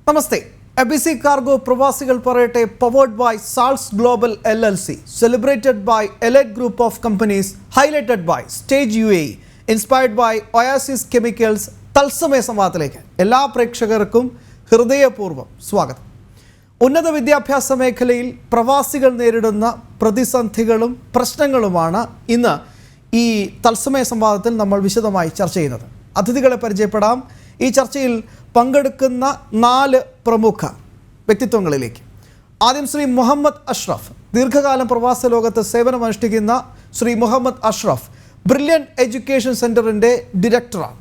Namaste. ABC Cargo Pravasigal Parate powered by Salts Global LLC, celebrated by elite group of companies, highlighted by Stage UAE, inspired by Oasis Chemicals, തത്സമയ സംവാദത്തിലേക്ക് എല്ലാ പ്രേക്ഷകർക്കും ഹൃദയപൂർവ്വം സ്വാഗതം. ഉന്നത വിദ്യാഭ്യാസ മേഖലയിൽ പ്രവാസികൾ നേരിടുന്ന പ്രതിസന്ധികളും പ്രശ്നങ്ങളുമാണ് ഇന്ന് ഈ തത്സമയ സംവാദത്തിൽ നമ്മൾ വിശദമായി ചർച്ച ചെയ്യുന്നത്. അതിഥികളെ പരിചയപ്പെടാം. ഈ ചർച്ചയിൽ പങ്കെടുക്കുന്ന 4 പ്രമുഖ വ്യക്തിത്വങ്ങളിലേക്ക്. ആദ്യം ശ്രീ മുഹമ്മദ് അഷ്റഫ്, ദീർഘകാലം പ്രവാസ ലോകത്ത് സേവനമനുഷ്ഠിക്കുന്ന ശ്രീ മുഹമ്മദ് അഷ്റഫ് ബ്രില്യൻ എഡ്യൂക്കേഷൻ സെൻ്ററിൻ്റെ ഡയറക്ടറാണ്.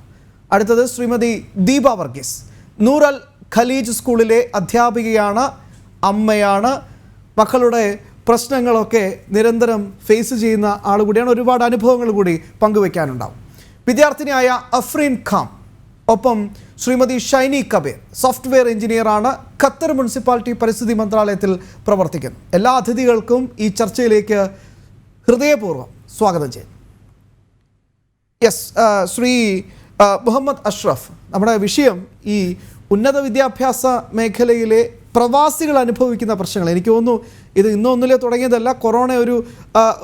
അടുത്തത് ശ്രീമതി ദീപ വർഗീസ്, നൂർ അൽ ഖലീജ് സ്കൂളിലെ അധ്യാപികയാണ്, അമ്മയാണ്, മക്കളുടെ പ്രശ്നങ്ങളൊക്കെ നിരന്തരം ഫേസ് ചെയ്യുന്ന ആൾ കൂടിയാണ്. ഒരുപാട് അനുഭവങ്ങൾ കൂടി പങ്കുവയ്ക്കാനുണ്ടാവും. വിദ്യാർത്ഥിനിയായ അഫ്രീൻ ഖാം, ഒപ്പം ശ്രീമതി ഷൈനി കബീർ, സോഫ്റ്റ്വെയർ എഞ്ചിനീയറാണ്, ഖത്തർ മുനിസിപ്പാലിറ്റി പരിസ്ഥിതി മന്ത്രാലയത്തിൽ പ്രവർത്തിക്കുന്നു. എല്ലാ അതിഥികൾക്കും ഈ ചർച്ചയിലേക്ക് ഹൃദയപൂർവ്വം സ്വാഗതം ചെയ്യും. ശ്രീ മുഹമ്മദ് അഷ്റഫ്, നമ്മുടെ വിഷയം ഈ ഉന്നത വിദ്യാഭ്യാസ മേഖലയിലെ പ്രവാസികൾ അനുഭവിക്കുന്ന പ്രശ്നങ്ങൾ. എനിക്ക് തോന്നുന്നു ഇത് ഇന്നൊന്നിലേ തുടങ്ങിയതല്ല, കൊറോണ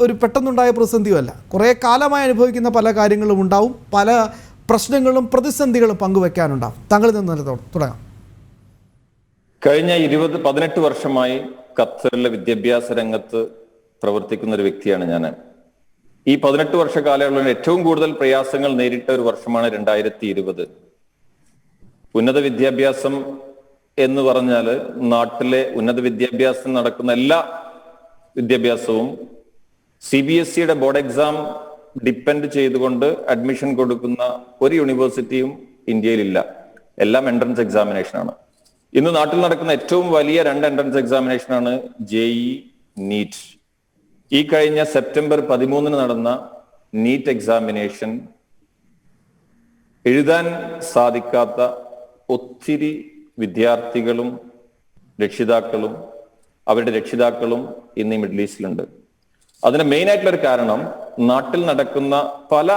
ഒരു പെട്ടെന്നുണ്ടായ പ്രതിസന്ധിയുമല്ല. കുറേ കാലമായി അനുഭവിക്കുന്ന പല കാര്യങ്ങളും ഉണ്ടാവും, പല പ്രശ്നങ്ങളും പ്രതിസന്ധികളും പങ്കുവെക്കാനുണ്ടാവും. താങ്കളിൽ നിന്ന് തുടങ്ങാം. കഴിഞ്ഞ 18 വർഷമായി ഖത്തറിലെ വിദ്യാഭ്യാസ രംഗത്ത് പ്രവർത്തിക്കുന്ന ഒരു വ്യക്തിയാണ് ഞാൻ. ഈ 18 വർഷ കാലയളവിൽ ഏറ്റവും കൂടുതൽ പ്രയാസങ്ങൾ നേരിട്ട ഒരു വർഷമാണ് 2020. ഉന്നത വിദ്യാഭ്യാസം എന്ന് പറഞ്ഞാൽ നാട്ടിലെ ഉന്നത വിദ്യാഭ്യാസം നടക്കുന്ന എല്ലാ വിദ്യാഭ്യാസവും CBSEയുടെ ബോർഡ് എക്സാം ഡിപ്പെൻഡ് ചെയ്തുകൊണ്ട് അഡ്മിഷൻ കൊടുക്കുന്ന ഒരു യൂണിവേഴ്സിറ്റിയും ഇന്ത്യയിലില്ല. എല്ലാം എൻട്രൻസ് എക്സാമിനേഷനാണ്. ഇന്ന് നാട്ടിൽ നടക്കുന്ന ഏറ്റവും വലിയ 2 എൻട്രൻസ് എക്സാമിനേഷനാണ് JEE, NEET. ഈ കഴിഞ്ഞ സെപ്റ്റംബർ 13 നടന്ന നീറ്റ് എക്സാമിനേഷൻ എഴുതാൻ സാധിക്കാത്ത ഒത്തിരി വിദ്യാർത്ഥികളും രക്ഷിതാക്കളും അവരുടെ രക്ഷിതാക്കളും ഇന്ന് മിഡിൽ ഈസ്റ്റിലുണ്ട്. അതിന് മെയിൻ ആയിട്ടുള്ളൊരു കാരണം, നാട്ടിൽ നടക്കുന്ന പല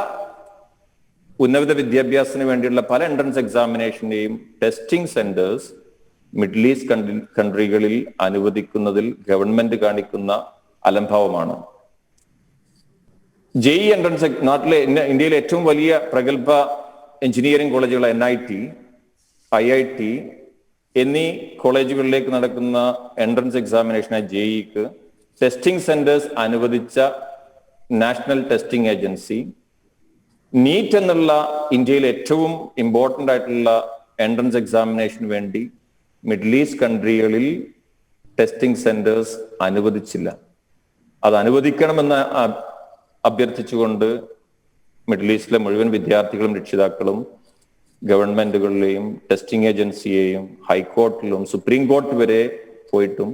ഉന്നത വിദ്യാഭ്യാസത്തിന് വേണ്ടിയുള്ള പല എൻട്രൻസ് എക്സാമിനേഷന്റെയും ടെസ്റ്റിംഗ് സെന്റേഴ്സ് മിഡിൽ ഈസ്റ്റ് കൺട്രികളിൽ അനുവദിക്കുന്നതിൽ ഗവൺമെന്റ് കാണിക്കുന്ന അലംഭാവമാണ്. JEE എൻട്രൻസ് നാട്ടിലെ ഇന്ത്യയിലെ ഏറ്റവും വലിയ പ്രഗത്ഭ എഞ്ചിനീയറിംഗ് കോളേജുകൾ NIT, IIT എന്നീ കോളേജുകളിലേക്ക് നടക്കുന്ന എൻട്രൻസ് എക്സാമിനേഷനായ JEEക്ക് ടെസ്റ്റിംഗ് സെന്റേഴ്സ് അനുവദിച്ച നാഷണൽ ടെസ്റ്റിംഗ് ഏജൻസി, നീറ്റ് എന്നുള്ള ഇന്ത്യയിലെ ഏറ്റവും ഇമ്പോർട്ടൻ്റ് ആയിട്ടുള്ള എൻട്രൻസ് എക്സാമിനേഷന് വേണ്ടി മിഡിൽ ഈസ്റ്റ് കൺട്രികളിൽ ടെസ്റ്റിംഗ് സെന്റേഴ്സ് അനുവദിച്ചില്ല. അത് അനുവദിക്കണമെന്ന് അഭ്യർത്ഥിച്ചുകൊണ്ട് മിഡിൽ ഈസ്റ്റിലെ മുഴുവൻ വിദ്യാർത്ഥികളും രക്ഷിതാക്കളും ഗവൺമെന്റുകളിലെയും ടെസ്റ്റിംഗ് ഏജൻസിയെയും ഹൈക്കോർട്ടിലും സുപ്രീം കോർട്ട് വരെ പോയിട്ടും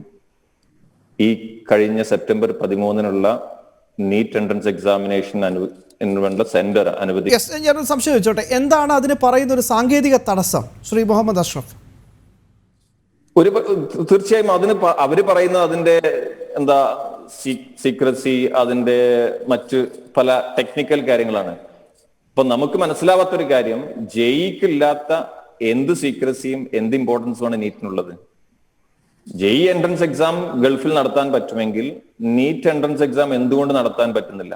ഈ കഴിഞ്ഞ September 13 NEET entrance examination centre അനുവദിച്ചു. ഞാനൊരു സംശയം ചോദിച്ചോട്ടെ, എന്താണ് അതിന് പറയുന്ന ഒരു സാങ്കേതിക തടസ്സം ശ്രീ മുഹമ്മദ് അഷ്റഫ്? തീർച്ചയായും അവര് പറയുന്നത് അതിന്റെ സീക്രസി, അതിന്റെ മറ്റ് പല ടെക്നിക്കൽ കാര്യങ്ങളാണ്. അപ്പൊ നമുക്ക് മനസ്സിലാവാത്തൊരു കാര്യം, JEEക്ക് ഇല്ലാത്ത എന്ത് സീക്രസിയും എന്ത് ഇമ്പോർട്ടൻസുമാണ് നീറ്റിനുള്ളത്. JEE എൻട്രൻസ് എക്സാം ഗൾഫിൽ നടത്താൻ പറ്റുമെങ്കിൽ നീറ്റ് എൻട്രൻസ് എക്സാം എന്തുകൊണ്ട് നടത്താൻ പറ്റുന്നില്ല?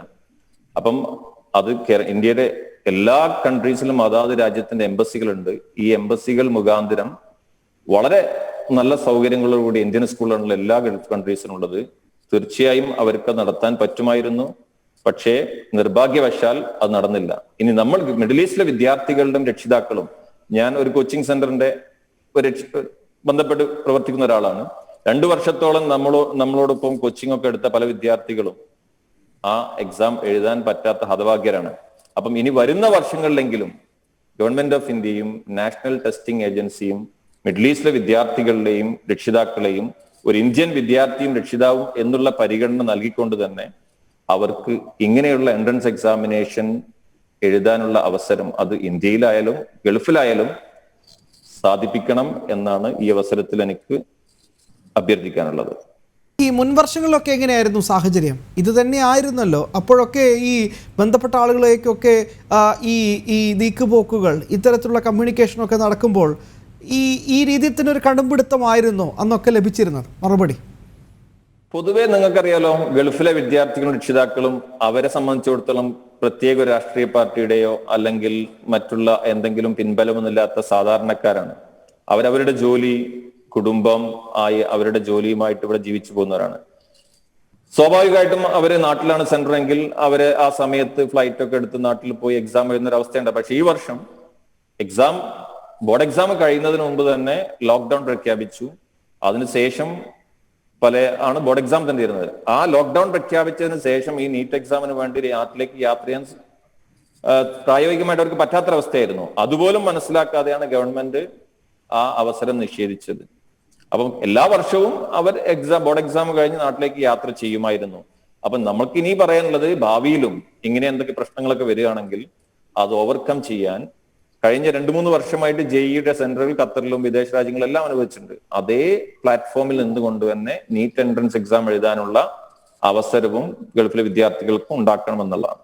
അപ്പം അത് ഇന്ത്യയുടെ എല്ലാ കൺട്രീസിലും അതാത് രാജ്യത്തിന്റെ എംബസികളുണ്ട്. ഈ എംബസികൾ മുഖാന്തരം വളരെ നല്ല സൗകര്യങ്ങളോടുകൂടി ഇന്ത്യൻ സ്കൂളുകളിലുള്ള എല്ലാ ഗൾഫ് കൺട്രീസിനും ഉള്ളത്. തീർച്ചയായും അവർക്ക് നടത്താൻ പറ്റുമായിരുന്നു, പക്ഷേ നിർഭാഗ്യവശാൽ അത് നടന്നില്ല. ഇനി നമ്മൾ മിഡിൽ ഈസ്റ്റിലെ വിദ്യാർത്ഥികളുടെ രക്ഷിതാക്കളും, ഞാൻ ഒരു കോച്ചിങ് സെന്ററിന്റെ ബന്ധപ്പെട്ട് പ്രവർത്തിക്കുന്ന ഒരാളാണ്. 2 വർഷത്തോളം നമ്മളോടൊപ്പം കോച്ചിങ് ഒക്കെ എടുത്ത പല വിദ്യാർത്ഥികളും ആ എക്സാം എഴുതാൻ പറ്റാത്ത ഹതഭാഗ്യരാണ്. അപ്പം ഇനി വരുന്ന വർഷങ്ങളിലെങ്കിലും ഗവൺമെന്റ് ഓഫ് ഇന്ത്യയും നാഷണൽ ടെസ്റ്റിംഗ് ഏജൻസിയും മിഡിൽ ഈസ്റ്റിലെ വിദ്യാർത്ഥികളുടെയും രക്ഷിതാക്കളെയും ഒരു ഇന്ത്യൻ വിദ്യാർത്ഥിയും രക്ഷിതാവും എന്നുള്ള പരിഗണന നൽകിക്കൊണ്ട് തന്നെ അവർക്ക് ഇങ്ങനെയുള്ള എൻട്രൻസ് എക്സാമിനേഷൻ എഴുതാനുള്ള അവസരം അത് ഇന്ത്യയിലായാലും ഗൾഫിലായാലും സാധിപ്പിക്കണം എന്നാണ് ഈ അവസരത്തിൽ എനിക്ക് അഭ്യർത്ഥിക്കാനുള്ളത്. ഈ മുൻവർഷങ്ങളിലൊക്കെ എങ്ങനെയായിരുന്നു സാഹചര്യം? ഇത് തന്നെ ആയിരുന്നല്ലോ. അപ്പോഴൊക്കെ ഈ ബന്ധപ്പെട്ട ആളുകളേക്കൊക്കെ ഈ നീക്കുപോക്കുകൾ, ഇത്തരത്തിലുള്ള കമ്മ്യൂണിക്കേഷനൊക്കെ നടക്കുമ്പോൾ ഈ രീതിയിൽ തന്നെ ഒരു കടുംപിടുത്തമായിരുന്നോ അന്നൊക്കെ ലഭിച്ചിരുന്നത് മറുപടി? പൊതുവെ നിങ്ങൾക്കറിയാലോ, ഗൾഫിലെ വിദ്യാർത്ഥികളും രക്ഷിതാക്കളും അവരെ സംബന്ധിച്ചിടത്തോളം പ്രത്യേക ഒരു രാഷ്ട്രീയ പാർട്ടിയുടെയോ അല്ലെങ്കിൽ മറ്റുള്ള എന്തെങ്കിലും പിൻബലമൊന്നുമില്ലാത്ത സാധാരണക്കാരാണ്. അവരവരുടെ ജോലി, കുടുംബം ആയി അവരുടെ ജോലിയുമായിട്ട് ഇവിടെ ജീവിച്ചു പോകുന്നവരാണ്. സ്വാഭാവികമായിട്ടും അവര് നാട്ടിലാണ് സെന്റർ എങ്കിൽ അവര് ആ സമയത്ത് ഫ്ലൈറ്റ് ഒക്കെ എടുത്ത് നാട്ടിൽ പോയി എക്സാം എഴുതുന്ന ഒരു അവസ്ഥയുണ്ട്. പക്ഷെ ഈ വർഷം ബോർഡ് എക്സാം കഴിയുന്നതിന് മുമ്പ് തന്നെ ലോക്ക്ഡൌൺ പ്രഖ്യാപിച്ചു. അതിനുശേഷം ആണ് ബോർഡ് എക്സാം തന്നെ ഇരുന്നത്. ആ ലോക്ക്ഡൌൺ പ്രഖ്യാപിച്ചതിന് ശേഷം ഈ നീറ്റ് എക്സാമിന് വേണ്ടി നാട്ടിലേക്ക് യാത്ര ചെയ്യാൻ പ്രായോഗികമായിട്ട് അവർക്ക് പറ്റാത്തൊരവസ്ഥയായിരുന്നു. അതുപോലും മനസ്സിലാക്കാതെയാണ് ഗവൺമെന്റ് ആ അവസരം നിഷേധിച്ചത്. അപ്പം എല്ലാ വർഷവും അവർ ബോർഡ് എക്സാം കഴിഞ്ഞ് നാട്ടിലേക്ക് യാത്ര ചെയ്യുമായിരുന്നു. അപ്പം നമ്മൾക്ക് ഇനി പറയാനുള്ളത്, ഭാവിയിലും ഇങ്ങനെ എന്തൊക്കെ പ്രശ്നങ്ങളൊക്കെ വരികയാണെങ്കിൽ അത് ഓവർകം ചെയ്യാൻ കഴിഞ്ഞ 2-3 വർഷമായിട്ട് ജെഇയുടെ സെന്ററുകൾ ഖത്തറിലും വിദേശ രാജ്യങ്ങളെല്ലാം അനുവദിച്ചിട്ടുണ്ട്. അതേ പ്ലാറ്റ്ഫോമിൽ നിന്നുകൊണ്ട് തന്നെ നീറ്റ് എൻട്രൻസ് എക്സാം എഴുതാനുള്ള അവസരവും ഗൾഫിലെ വിദ്യാർത്ഥികൾക്കും ഉണ്ടാക്കണമെന്നുള്ളതാണ്.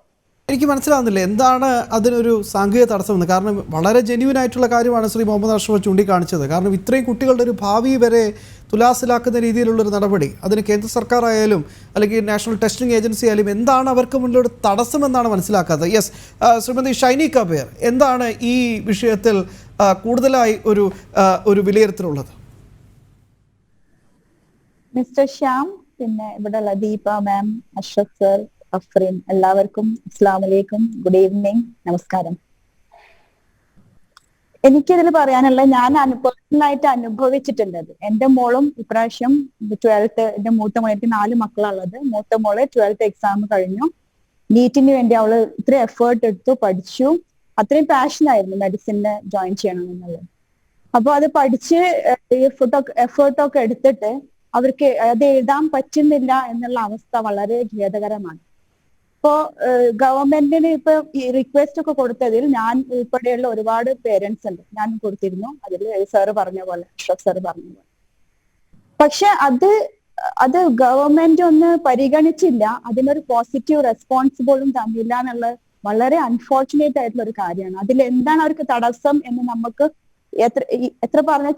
എനിക്ക് മനസ്സിലാവുന്നില്ല എന്താണ് അതിനൊരു സാങ്കേതിക തടസ്സമെന്ന്. കാരണം വളരെ ജെന്യൂൻ ആയിട്ടുള്ള കാര്യമാണ് ശ്രീ മുഹമ്മദ് അഷ്റഫ് ചൂണ്ടിക്കാണിച്ചത്. കാരണം ഇത്രയും കുട്ടികളുടെ ഒരു ഭാവി വരെ തുലാസിലാക്കുന്ന രീതിയിലുള്ളൊരു നടപടി, അതിന് കേന്ദ്ര സർക്കാർ ആയാലും അല്ലെങ്കിൽ നാഷണൽ ടെസ്റ്റിംഗ് ഏജൻസി ആയാലും എന്താണ് അവർക്ക് മുന്നിലൊരു തടസ്സമെന്നാണ് മനസ്സിലാക്കാത്തത്. യെസ്, ശ്രീമതി ഷൈനി കബീർ, എന്താണ് ഈ വിഷയത്തിൽ കൂടുതലായി ഒരു വിലയിരുത്തലുള്ളത്? മിസ്റ്റർ ശ്യാം, പിന്നെ ഇവിടെയുള്ള ദീപ മാം, അഷ്റഫ് സർ, അഫ്രീൻ, എല്ലാവർക്കും അസ്സലാമു അലൈക്കും, ഗുഡ് ഈവനിങ്, നമസ്കാരം. എനിക്കിതിൽ പറയാനുള്ള, ഞാൻ പേഴ്സണലായിട്ട് അനുഭവിച്ചിട്ടുണ്ട്. എന്റെ മോളും ഇപ്രാവശ്യം 12th, എന്റെ മൂത്ത മോൾക്ക് 4 മക്കളുള്ളത്. മൂത്ത മോള് 12th എക്സാം കഴിഞ്ഞു. നീറ്റിന് വേണ്ടി അവള് ഇത്രയും എഫേർട്ട് എടുത്തു, പഠിച്ചു. അത്രയും പാഷനായിരുന്നു മെഡിസിന് ജോയിൻ ചെയ്യണം എന്നുള്ളത്. അപ്പൊ അത് പഠിച്ച് എഫേർട്ടൊക്കെ എടുത്തിട്ട് അവർക്ക് അത് എഴുതാൻ പറ്റുന്നില്ല എന്നുള്ള അവസ്ഥ വളരെ ഖേദകരമാണ്. ഇപ്പോ ഗവൺമെന്റിന് ഇപ്പൊ ഈ റിക്വസ്റ്റ് ഒക്കെ കൊടുത്തതിൽ ഞാൻ ഉൾപ്പെടെയുള്ള ഒരുപാട് പേരൻസ് ഉണ്ട്. ഞാൻ കൊടുത്തിരുന്നു. അതിൽ സാറ് പറഞ്ഞ പോലെ, അഷ്റഫ് സാറ് പറഞ്ഞ പോലെ. പക്ഷെ അത് ഗവൺമെന്റ് ഒന്ന് പരിഗണിച്ചില്ല. അതിനൊരു പോസിറ്റീവ് റെസ്പോൺസ് പോലും തന്നില്ല എന്നുള്ള വളരെ അൺഫോർച്ചുനേറ്റ് ആയിട്ടുള്ള ഒരു കാര്യമാണ്. അതിൽ എന്താണ് അവർക്ക് തടസ്സം എന്ന് നമുക്ക് എത്ര പറഞ്ഞാൽ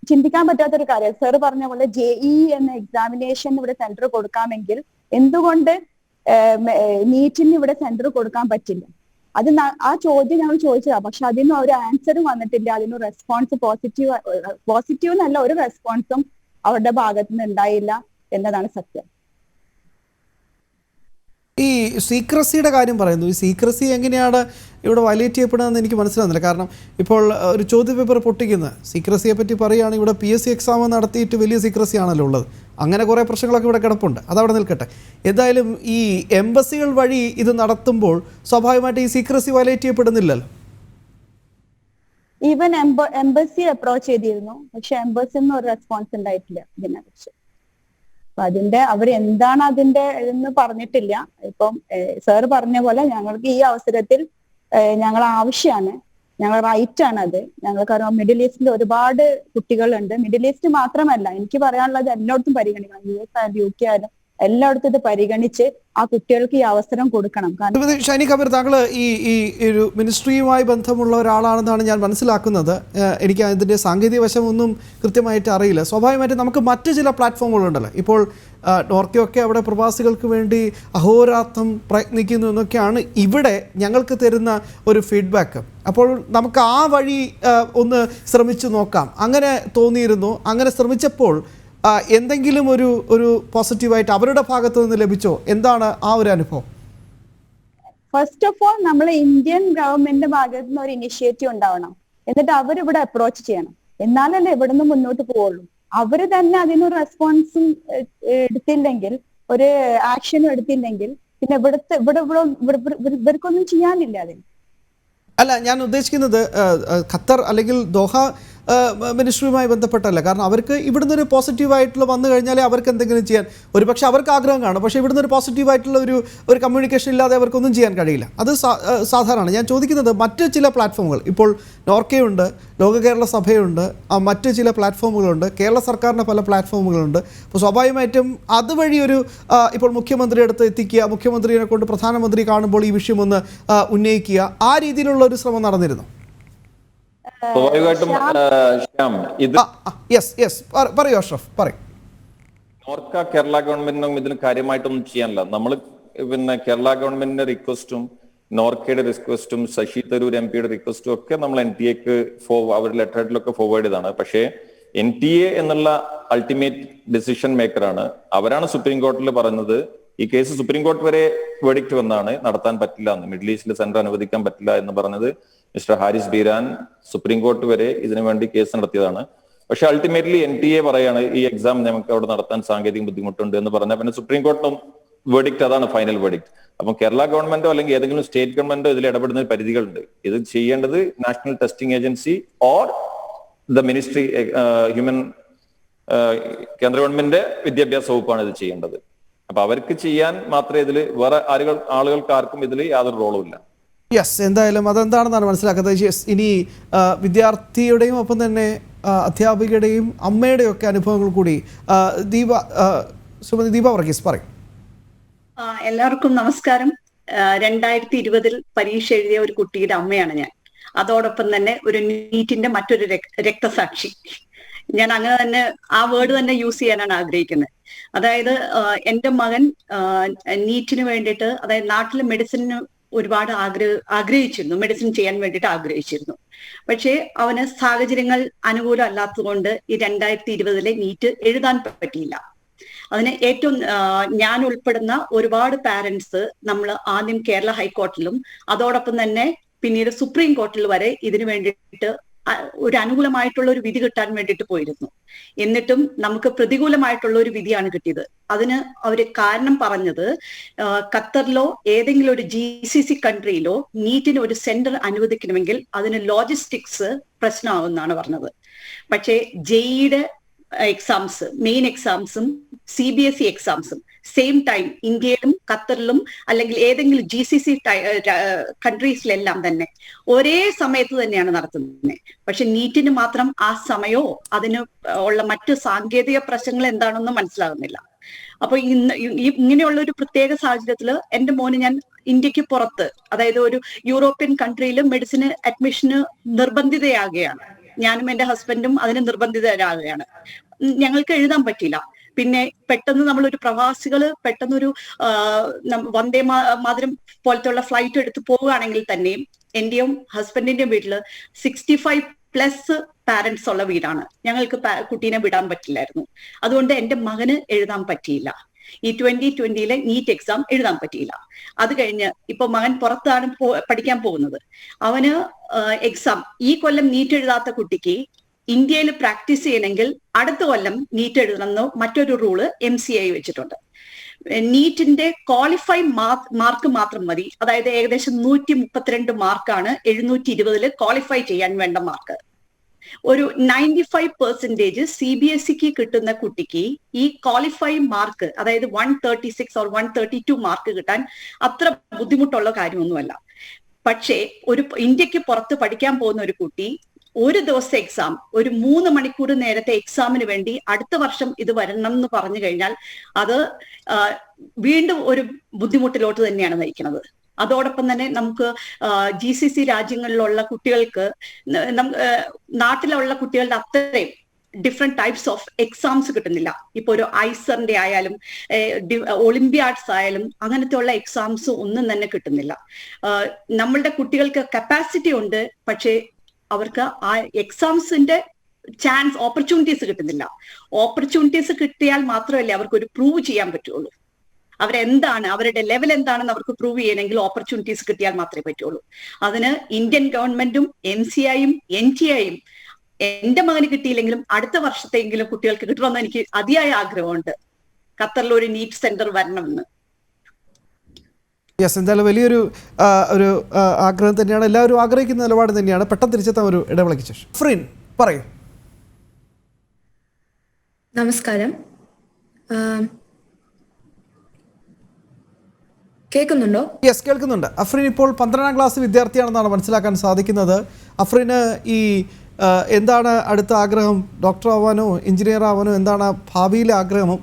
ചിന്തിക്കാൻ പറ്റാത്തൊരു കാര്യം. സാറ് പറഞ്ഞ പോലെ ജെഇ എന്ന എക്സാമിനേഷൻ ഇവിടെ സെന്റർ കൊടുക്കാമെങ്കിൽ എന്തുകൊണ്ട് നീറ്റിന് ഇവിടെ സെന്റർ കൊടുക്കാൻ പറ്റില്ല? ആ ചോദ്യം ഞങ്ങൾ ചോദിച്ചതാ. പക്ഷെ അതിന് ഒരു ആൻസറും വന്നിട്ടില്ല. അതിന് റെസ്പോൺസ് പോസിറ്റീവ് എന്നല്ല, ഒരു റെസ്പോൺസും അവരുടെ ഭാഗത്തു നിന്ന് ഉണ്ടായില്ല എന്നതാണ് സത്യം. ഈ സീക്രസിയുടെ കാര്യം പറയുന്നു. ഈ സീക്രസി എങ്ങനെയാണ് ഇവിടെ വയലേറ്റ് ചെയ്യപ്പെടുന്നതെന്ന് എനിക്ക് മനസ്സിലാകുന്നില്ല. കാരണം ഇപ്പോൾ ഒരു ചോദ്യപേപ്പർ പൊട്ടിക്കുന്നത് സീക്രസിയെ പറ്റി പറയുകയാണെങ്കിൽ ഇവിടെ PSC എക്സാം നടത്തിയിട്ട് വലിയ സീക്രസി ആണല്ലോ ഉള്ളത്. അങ്ങനെ കുറേ പ്രശ്നങ്ങളൊക്കെ ഇവിടെ കിടപ്പുണ്ട്. അതവിടെ നിൽക്കട്ടെ. എന്തായാലും ഈ എംബസികൾ വഴി ഇത് നടത്തുമ്പോൾ സ്വാഭാവികമായിട്ട് ഈ സീക്രസി വയലേറ്റ് ചെയ്യപ്പെടുന്നില്ലല്ലോ. ഈവൻ എംബസി അപ്രോച്ച് ചെയ്തിരുന്നു. പക്ഷെ എംബസിന്ന് ഒരു റെസ്പോൺസ് ഉണ്ടായിട്ടില്ല ഇതിനെ കുറിച്ച്. അവരെന്താണ് അതിന്റെ എന്ന് പറഞ്ഞിട്ടില്ല. ഇപ്പം സാർ പറഞ്ഞ പോലെ ഞങ്ങൾക്ക് ഈ അവസരത്തിൽ ഞങ്ങൾ ആവശ്യമാണ്, ഞങ്ങൾ റൈറ്റ് ആണ് അത്. ഞങ്ങൾക്കറിയാം മിഡിൽ ഈസ്റ്റിൽ ഒരുപാട് കുട്ടികളുണ്ട്. മിഡിൽ ഈസ്റ്റ് മാത്രമല്ല, എനിക്ക് പറയാനുള്ളത് എല്ലായിടത്തും പരിഗണിക്കണം. US ആയാലും UK ആയാലും എല്ലായിടത്തും ഇത് പരിഗണിച്ച് ആ കുട്ടികൾക്ക് ഈ അവസരം കൊടുക്കണം. ഷൈനി കബീർ, താങ്കൾ ഈ ഒരു മിനിസ്ട്രിയുമായി ബന്ധമുള്ള ഒരാളാണെന്നാണ് ഞാൻ മനസ്സിലാക്കുന്നത്. എനിക്ക് അതിൻ്റെ സാങ്കേതിക വശമൊന്നും കൃത്യമായിട്ട് അറിയില്ല. സ്വാഭാവികമായിട്ടും നമുക്ക് മറ്റ് ചില പ്ലാറ്റ്ഫോമുകളുണ്ടല്ലോ. ഇപ്പോൾ നോർക്കയൊക്കെ അവിടെ പ്രവാസികൾക്ക് വേണ്ടി അഹോരാത്രം പ്രയത്നിക്കുന്നു എന്നൊക്കെയാണ് ഇവിടെ ഞങ്ങൾക്ക് തരുന്ന ഒരു ഫീഡ്ബാക്ക്. അപ്പോൾ നമുക്ക് ആ വഴി ഒന്ന് ശ്രമിച്ചു നോക്കാം. അങ്ങനെ തോന്നിയിരുന്നു. അങ്ങനെ ശ്രമിച്ചപ്പോൾ എന്തെങ്കിലും ഒരു പോസിറ്റീവായിട്ട് അവരുടെ ഭാഗത്ത് നിന്ന് ലഭിച്ചോ? എന്താണ് ആ ഒരു അനുഭവം? ഫസ്റ്റ് ഓഫ് ഓൾ നമ്മൾ ഇന്ത്യൻ ഗവൺമെന്റിന്റെ ഭാഗത്ത് നിന്ന് ഒരു ഇനിഷ്യേറ്റീവ് ഉണ്ടാവണം. എന്നിട്ട് അവരിവിടെ അപ്രോച്ച് ചെയ്യണം. എന്നാലല്ലേ ഇവിടെ നിന്ന് മുന്നോട്ട് പോവുള്ളൂ. അവര് തന്നെ അതിനൊരു റെസ്പോൺസും എടുത്തില്ലെങ്കിൽ, ഒരു ആക്ഷനും എടുത്തില്ലെങ്കിൽ പിന്നെ ഇവർക്കൊന്നും ചെയ്യാനില്ല അതിന്. അല്ല, ഞാൻ ഉദ്ദേശിക്കുന്നത് ഖത്തർ അല്ലെങ്കിൽ ദോഹ മിനിസ്ട്രിയുമായി ബന്ധപ്പെട്ടല്ല. കാരണം അവർക്ക് ഇവിടുന്ന് ഒരു പോസിറ്റീവായിട്ടുള്ള വന്നു കഴിഞ്ഞാലേ അവർക്ക് എന്തെങ്കിലും ചെയ്യാൻ, ഒരു പക്ഷേ അവർക്ക് ആഗ്രഹം കാണും. പക്ഷേ ഇവിടുന്ന് ഒരു പോസിറ്റീവായിട്ടുള്ള ഒരു കമ്മ്യൂണിക്കേഷൻ ഇല്ലാതെ അവർക്കൊന്നും ചെയ്യാൻ കഴിയില്ല. അത് സാധാരണമാണ്. ഞാൻ ചോദിക്കുന്നത് മറ്റ് ചില പ്ലാറ്റ്ഫോമുകൾ, ഇപ്പോൾ നോർക്കയുണ്ട്, ലോക കേരള സഭയുണ്ട്, മറ്റ് ചില പ്ലാറ്റ്ഫോമുകളുണ്ട്, കേരള സർക്കാരിൻ്റെ പല പ്ലാറ്റ്ഫോമുകളുണ്ട്. അപ്പോൾ സ്വാഭാവികമായിട്ടും അതുവഴി ഇപ്പോൾ മുഖ്യമന്ത്രിയുടെ അടുത്ത് എത്തിക്കുക, മുഖ്യമന്ത്രിയെ കൊണ്ട് പ്രധാനമന്ത്രി കാണുമ്പോൾ ഈ വിഷയം ഒന്ന് ഉന്നയിക്കുക, ആ രീതിയിലുള്ള ഒരു ശ്രമം നടന്നിരുന്നു. സ്വാഭാവികമായിട്ടും ശ്യാം, ഇത് യെസ് യെസ് പറയൂ അഷ്റഫ്, പറയൂ. നോർക്ക കേരള ഗവൺമെന്റിനും ഇതിന് കാര്യമായിട്ടൊന്നും ചെയ്യാനില്ല. നമ്മൾ പിന്നെ കേരള ഗവൺമെന്റിന്റെ റിക്വസ്റ്റും നോർക്കയുടെ റിക്വസ്റ്റും ശശി തരൂർ MP യുടെ റിക്വസ്റ്റും ഒക്കെ നമ്മൾ NTA-ക്ക് അവരുടെ ലെറ്റർ ഹെഡിലൊക്കെ ഫോർവേഡ് ചെയ്താണ്. പക്ഷേ NTA എന്നുള്ള അൾട്ടിമേറ്റ് ഡിസിഷൻ മേക്കറാണ്. അവരാണ് സുപ്രീം കോടതിയിൽ പറഞ്ഞത് ഈ കേസ് സുപ്രീം കോടതി വരെ വേർഡിക്റ്റ് വന്നാണ് നടത്താൻ പറ്റില്ല എന്ന്, മിഡിൽ ഈസ്റ്റിൽ സെന്റർ അനുവദിക്കാൻ പറ്റില്ല എന്ന് പറഞ്ഞത് മിസ്റ്റർ ഹാരിസ് ബീരാൻ സുപ്രീം കോടതി വരെ ഇതിനു വേണ്ടി കേസ് നടത്തിയതാണ്. പക്ഷെ അൾട്ടിമേറ്റ്ലി NTA പറയാണ് ഈ എക്സാം നമുക്ക് അവിടെ നടത്താൻ സാങ്കേതിക ബുദ്ധിമുട്ടുണ്ട് എന്ന് പറഞ്ഞാൽ പിന്നെ സുപ്രീം കോടതി വേർഡിക്റ്റ് അതാണ് ഫൈനൽ വേർഡിക്റ്റ്. അപ്പം കേരള ഗവൺമെന്റോ അല്ലെങ്കിൽ ഏതെങ്കിലും സ്റ്റേറ്റ് ഗവൺമെന്റോ ഇതിൽ ഇടപെടുന്ന പരിധികളുണ്ട്. ഇത് ചെയ്യേണ്ടത് national testing agency or the ministry human കേന്ദ്ര ഗവൺമെന്റ് വിദ്യാഭ്യാസ വകുപ്പാണ് ഇത് ചെയ്യേണ്ടത്. അപ്പൊ അവർക്ക് ചെയ്യാൻ മാത്രമേ ഇതിൽ വേറെ ആളുകൾക്ക് ആർക്കും ഇതിൽ യാതൊരു റോളും ഇല്ല. യെസ്, എന്തായാലും അതെന്താണെന്നാണ് മനസ്സിലാക്കുന്നത്. യെസ്, ഇനി വിദ്യാർത്ഥിയുടെയും ഒപ്പം തന്നെ അധ്യാപികയുടെയും അമ്മയുടെയും ഒക്കെ അനുഭവങ്ങൾ കൂടി ശ്രീമതി ദീപ വർഗീസ് പറയും. എല്ലാവർക്കും നമസ്കാരം. 2020 പരീക്ഷ എഴുതിയ ഒരു കുട്ടിയുടെ അമ്മയാണ് ഞാൻ. അതോടൊപ്പം തന്നെ ഒരു നീറ്റിന്റെ മറ്റൊരു രക്തസാക്ഷി. ഞാൻ അങ്ങനെ തന്നെ ആ വേർഡ് തന്നെ യൂസ് ചെയ്യാനാണ് ആഗ്രഹിക്കുന്നത്. അതായത് എൻ്റെ മകൻ നീറ്റിന് വേണ്ടിയിട്ട്, അതായത് നാട്ടിലെ മെഡിസിന് ഒരുപാട് ആഗ്രഹിച്ചിരുന്നു, മെഡിസിൻ ചെയ്യാൻ വേണ്ടിയിട്ട് ആഗ്രഹിച്ചിരുന്നു. പക്ഷേ അവന് സാഹചര്യങ്ങൾ അനുകൂലം അല്ലാത്തതുകൊണ്ട് ഈ 2020 നീറ്റ് എഴുതാൻ പറ്റിയില്ല. അതിന് ഏറ്റവും ഞാൻ ഉൾപ്പെടുന്ന ഒരുപാട് പാരന്റ്സ് നമ്മൾ ആദ്യം കേരള ഹൈക്കോടതിയിലും അതോടൊപ്പം തന്നെ പിന്നീട് സുപ്രീം കോടതിയിൽ വരെ ഇതിനു വേണ്ടിയിട്ട് ഒരു അനുകൂലമായിട്ടുള്ള ഒരു വിധി കിട്ടാൻ വേണ്ടിയിട്ട് പോയിരുന്നു. എന്നിട്ടും നമുക്ക് പ്രതികൂലമായിട്ടുള്ള ഒരു വിധിയാണ് കിട്ടിയത്. അതിന് അവര് കാരണം പറഞ്ഞത് ഖത്തറിലോ ഏതെങ്കിലും ഒരു GCC കൺട്രിയിലോ നീറ്റിന് ഒരു സെന്റർ അനുവദിക്കണമെങ്കിൽ അതിന് ലോജിസ്റ്റിക്സ് പ്രശ്നമാകുമെന്നാണ് പറഞ്ഞത്. പക്ഷേ JEE-യുടെ എക്സാംസ്, മെയിൻ എക്സാംസും CBSE എക്സാംസും സെയിം ടൈം ഇന്ത്യയിലും ഖത്തറിലും അല്ലെങ്കിൽ ഏതെങ്കിലും GCC കൺട്രീസിലെല്ലാം തന്നെ ഒരേ സമയത്ത് തന്നെയാണ് നടത്തുന്നത്. പക്ഷെ നീറ്റിന് മാത്രം ആ സമയമോ അതിന് ഉള്ള മറ്റു സാങ്കേതിക പ്രശ്നങ്ങൾ എന്താണെന്നും മനസ്സിലാകുന്നില്ല. അപ്പൊ ഇങ്ങനെയുള്ള ഒരു പ്രത്യേക സാഹചര്യത്തിൽ എൻ്റെ മോന് ഞാൻ ഇന്ത്യക്ക് പുറത്ത്, അതായത് ഒരു യൂറോപ്യൻ കൺട്രിയിൽ മെഡിസിന് അഡ്മിഷന് നിർബന്ധിതയാകുകയാണ്. ഞാനും എൻ്റെ ഹസ്ബൻഡും അതിന് നിർബന്ധിതരാകുകയാണ്. ഞങ്ങൾക്ക് എഴുതാൻ പറ്റിയില്ല. പിന്നെ പെട്ടെന്ന് നമ്മളൊരു പ്രവാസികള് പെട്ടെന്നൊരു വന്ദേ മാതരം പോലത്തെ ഫ്ലൈറ്റ് എടുത്ത് പോവുകയാണെങ്കിൽ തന്നെയും എന്റെയും ഹസ്ബൻഡിന്റെയും വീട്ടില് 65+ പാരന്റ്സ് ഉള്ള വീടാണ്. ഞങ്ങൾക്ക് കുട്ടീനെ വിടാൻ പറ്റില്ലായിരുന്നു. അതുകൊണ്ട് എൻ്റെ മകന് എഴുതാൻ പറ്റിയില്ല. ഈ 2020 നീറ്റ് എക്സാം എഴുതാൻ പറ്റിയില്ല. അത് കഴിഞ്ഞ് ഇപ്പൊ മകൻ പുറത്താണ് പഠിക്കാൻ പോകുന്നത്. അവന് എക്സാം ഈ കൊല്ലം നീറ്റ് എഴുതാത്ത കുട്ടിക്ക് ഇന്ത്യയിൽ പ്രാക്ടീസ് ചെയ്യണമെങ്കിൽ അടുത്ത കൊല്ലം നീറ്റ് എഴുതണമെന്ന് മറ്റൊരു റൂള് MCA വെച്ചിട്ടുണ്ട്. നീറ്റിന്റെ ക്വാളിഫൈ മാർക്ക് മാത്രം മതി. അതായത് ഏകദേശം 132 മാർക്കാണ് 720 ക്വാളിഫൈ ചെയ്യാൻ വേണ്ട മാർക്ക്. ഒരു 95% CBSEക്ക് കിട്ടുന്ന കുട്ടിക്ക് ഈ ക്വാളിഫൈ മാർക്ക്, അതായത് 136 or 132 മാർക്ക് കിട്ടാൻ അത്ര ബുദ്ധിമുട്ടുള്ള കാര്യമൊന്നുമല്ല. പക്ഷേ ഒരു ഇന്ത്യക്ക് പുറത്ത് പഠിക്കാൻ പോകുന്ന ഒരു കുട്ടി ഒരു ദിവസം എക്സാം, ഒരു 3 മണിക്കൂർ നേരത്തെ എക്സാമിന് വേണ്ടി അടുത്ത വർഷം ഇത് വരണം എന്ന് പറഞ്ഞു കഴിഞ്ഞാൽ അത് വീണ്ടും ഒരു ബുദ്ധിമുട്ടിലോട്ട് തന്നെയാണ് നയിക്കുന്നത്. അതോടൊപ്പം തന്നെ നമുക്ക് GCC രാജ്യങ്ങളിലുള്ള കുട്ടികൾക്ക് നാട്ടിലുള്ള കുട്ടികളുടെ അത്രയും ഡിഫറെന്റ് ടൈപ്സ് ഓഫ് എക്സാംസ് കിട്ടുന്നില്ല. ഇപ്പൊ ഒരു ഐസറിന്റെ ആയാലും ഒളിമ്പിയാഡ്സ് ആയാലും അങ്ങനത്തെ ഉള്ള എക്സാംസ് ഒന്നും തന്നെ കിട്ടുന്നില്ല. നമ്മളുടെ കുട്ടികൾക്ക് കപ്പാസിറ്റി ഉണ്ട്, പക്ഷേ അവർക്ക് ആ എക്സാംസിന്റെ ഓപ്പർച്യൂണിറ്റീസ് കിട്ടുന്നില്ല. ഓപ്പർച്യൂണിറ്റീസ് കിട്ടിയാൽ മാത്രമല്ലേ അവർക്ക് ഒരു പ്രൂവ് ചെയ്യാൻ പറ്റുള്ളൂ. അവരെന്താണ്, അവരുടെ ലെവൽ എന്താണെന്ന് അവർക്ക് പ്രൂവ് ചെയ്യണമെങ്കിൽ ഓപ്പർച്യൂണിറ്റീസ് കിട്ടിയാൽ മാത്രമേ പറ്റുള്ളൂ. അതിന് ഇന്ത്യൻ ഗവൺമെന്റും MCIയും NTA-യും എന്റെ മകന് കിട്ടിയില്ലെങ്കിലും അടുത്ത വർഷത്തെങ്കിലും കുട്ടികൾക്ക് കിട്ടണമെന്ന് എനിക്ക് അതിയായ ആഗ്രഹമുണ്ട്. ഖത്തറിൽ ഒരു നീറ്റ് സെന്റർ വരണമെന്ന്. യെസ്, എന്തായാലും വലിയൊരു ആഗ്രഹം തന്നെയാണ്, എല്ലാവരും ആഗ്രഹിക്കുന്ന നിലപാട് തന്നെയാണ്. പെട്ടെന്ന് തിരിച്ചെത്താൻ ഒരു ഇടവേളയ്ക്ക് ശേഷം ഫ്രീൻ പറയൂ. നമസ്കാരം, കേൾക്കുന്നുണ്ടോ? യെസ്, കേൾക്കുന്നുണ്ട്. അഫ്രീൻ ഇപ്പോൾ 12ാം ക്ലാസ് വിദ്യാർത്ഥിയാണെന്നാണ് മനസ്സിലാക്കാൻ സാധിക്കുന്നത്. അഫ്രീന് ഈ എന്താണ് അടുത്ത ആഗ്രഹം? ഡോക്ടർ ആവാനോ എഞ്ചിനീയർ ആവാനോ എന്താണ് ഭാവിയിലെ ആഗ്രഹം?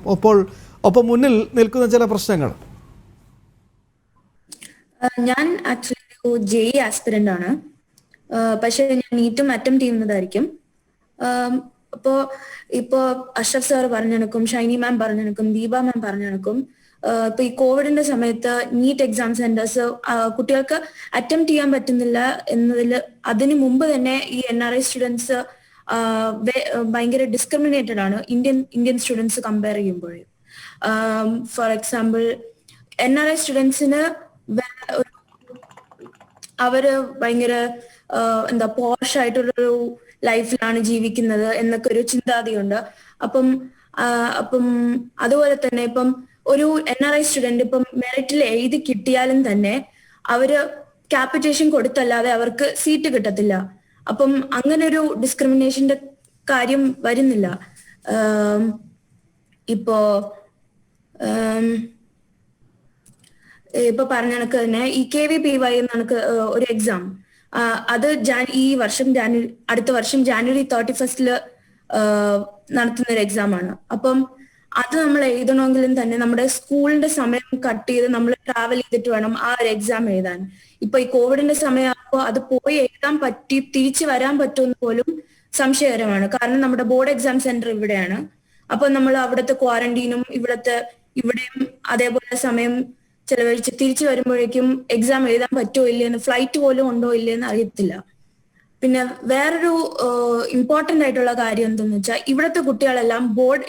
ഒപ്പം മുന്നിൽ നിൽക്കുന്ന ചില പ്രശ്നങ്ങൾ. ഞാൻ ആക്ച്വലി ഒരു JEE ആസ്പിരന്റ് ആണ്. പക്ഷെ ഞാൻ നീറ്റും അറ്റംപ്റ്റ് ചെയ്യുന്നതായിരിക്കും. അപ്പോ ഇപ്പോ അഷ്റഫ് സാർ പറഞ്ഞെടുക്കും, ഷൈനി മാം പറഞ്ഞെടുക്കും, ദീപ മാം പറഞ്ഞെടുക്കും. ഇപ്പൊ ഈ കോവിഡിന്റെ സമയത്ത് നീറ്റ് എക്സാം സെന്റേഴ്സ് കുട്ടികൾക്ക് അറ്റംപ്റ്റ് ചെയ്യാൻ പറ്റുന്നില്ല എന്നതിൽ അതിനു മുമ്പ് തന്നെ ഈ NRI സ്റ്റുഡൻസ് ഭയങ്കര ഡിസ്ക്രിമിനേറ്റഡ് ആണ് ഇന്ത്യൻ സ്റ്റുഡൻസ് കമ്പയർ ചെയ്യുമ്പോഴേ. ഫോർ എക്സാമ്പിൾ NRI സ്റ്റുഡൻസിന് അവര് ഭയങ്കര എന്താ പോഷ് ആയിട്ടുള്ളൊരു ലൈഫിലാണ് ജീവിക്കുന്നത് എന്നൊക്കെ ഒരു ചിന്താഗതിയുണ്ട്. അപ്പം അതുപോലെ തന്നെ ഇപ്പം ഒരു NRI സ്റ്റുഡന്റ് ഇപ്പം മെറിറ്റിൽ എഴുതി കിട്ടിയാലും തന്നെ അവര് ക്യാപിറ്റേഷൻ കൊടുത്തല്ലാതെ അവർക്ക് സീറ്റ് കിട്ടത്തില്ല. അപ്പം അങ്ങനെ ഒരു ഡിസ്ക്രിമിനേഷന്റെ കാര്യം വരുന്നില്ല. ഇപ്പോ പറഞ്ഞ കണക്ക് തന്നെ ഈ KVPY എന്ന ഒരു എക്സാം അത് ഈ വർഷം അടുത്ത വർഷം January 31 നടത്തുന്ന ഒരു എക്സാം ആണ്. അപ്പം അത് നമ്മൾ എഴുതണമെങ്കിലും തന്നെ നമ്മുടെ സ്കൂളിന്റെ സമയം കട്ട് ചെയ്ത് നമ്മൾ ട്രാവൽ ചെയ്തിട്ട് വേണം ആ ഒരു എക്സാം എഴുതാൻ. ഇപ്പൊ ഈ കോവിഡിന്റെ സമയമാകുമ്പോൾ അത് പോയി എഴുതാൻ പറ്റി തിരിച്ചു വരാൻ പറ്റുമെന്ന് പോലും സംശയകരമാണ്. കാരണം നമ്മുടെ ബോർഡ് എക്സാം സെന്റർ ഇവിടെയാണ്. അപ്പൊ നമ്മൾ അവിടുത്തെ ക്വാറന്റീനും ഇവിടെയും അതേപോലെ സമയം ചെലവഴിച്ച് തിരിച്ചു വരുമ്പോഴേക്കും എക്സാം എഴുതാൻ പറ്റുമോ ഇല്ലെന്ന്, ഫ്ലൈറ്റ് പോലും ഉണ്ടോ ഇല്ലെന്ന് അറിയത്തില്ല. പിന്നെ വേറൊരു ഇമ്പോർട്ടന്റ് ആയിട്ടുള്ള കാര്യം എന്തെന്ന് വെച്ചാൽ ഇവിടുത്തെ കുട്ടികളെല്ലാം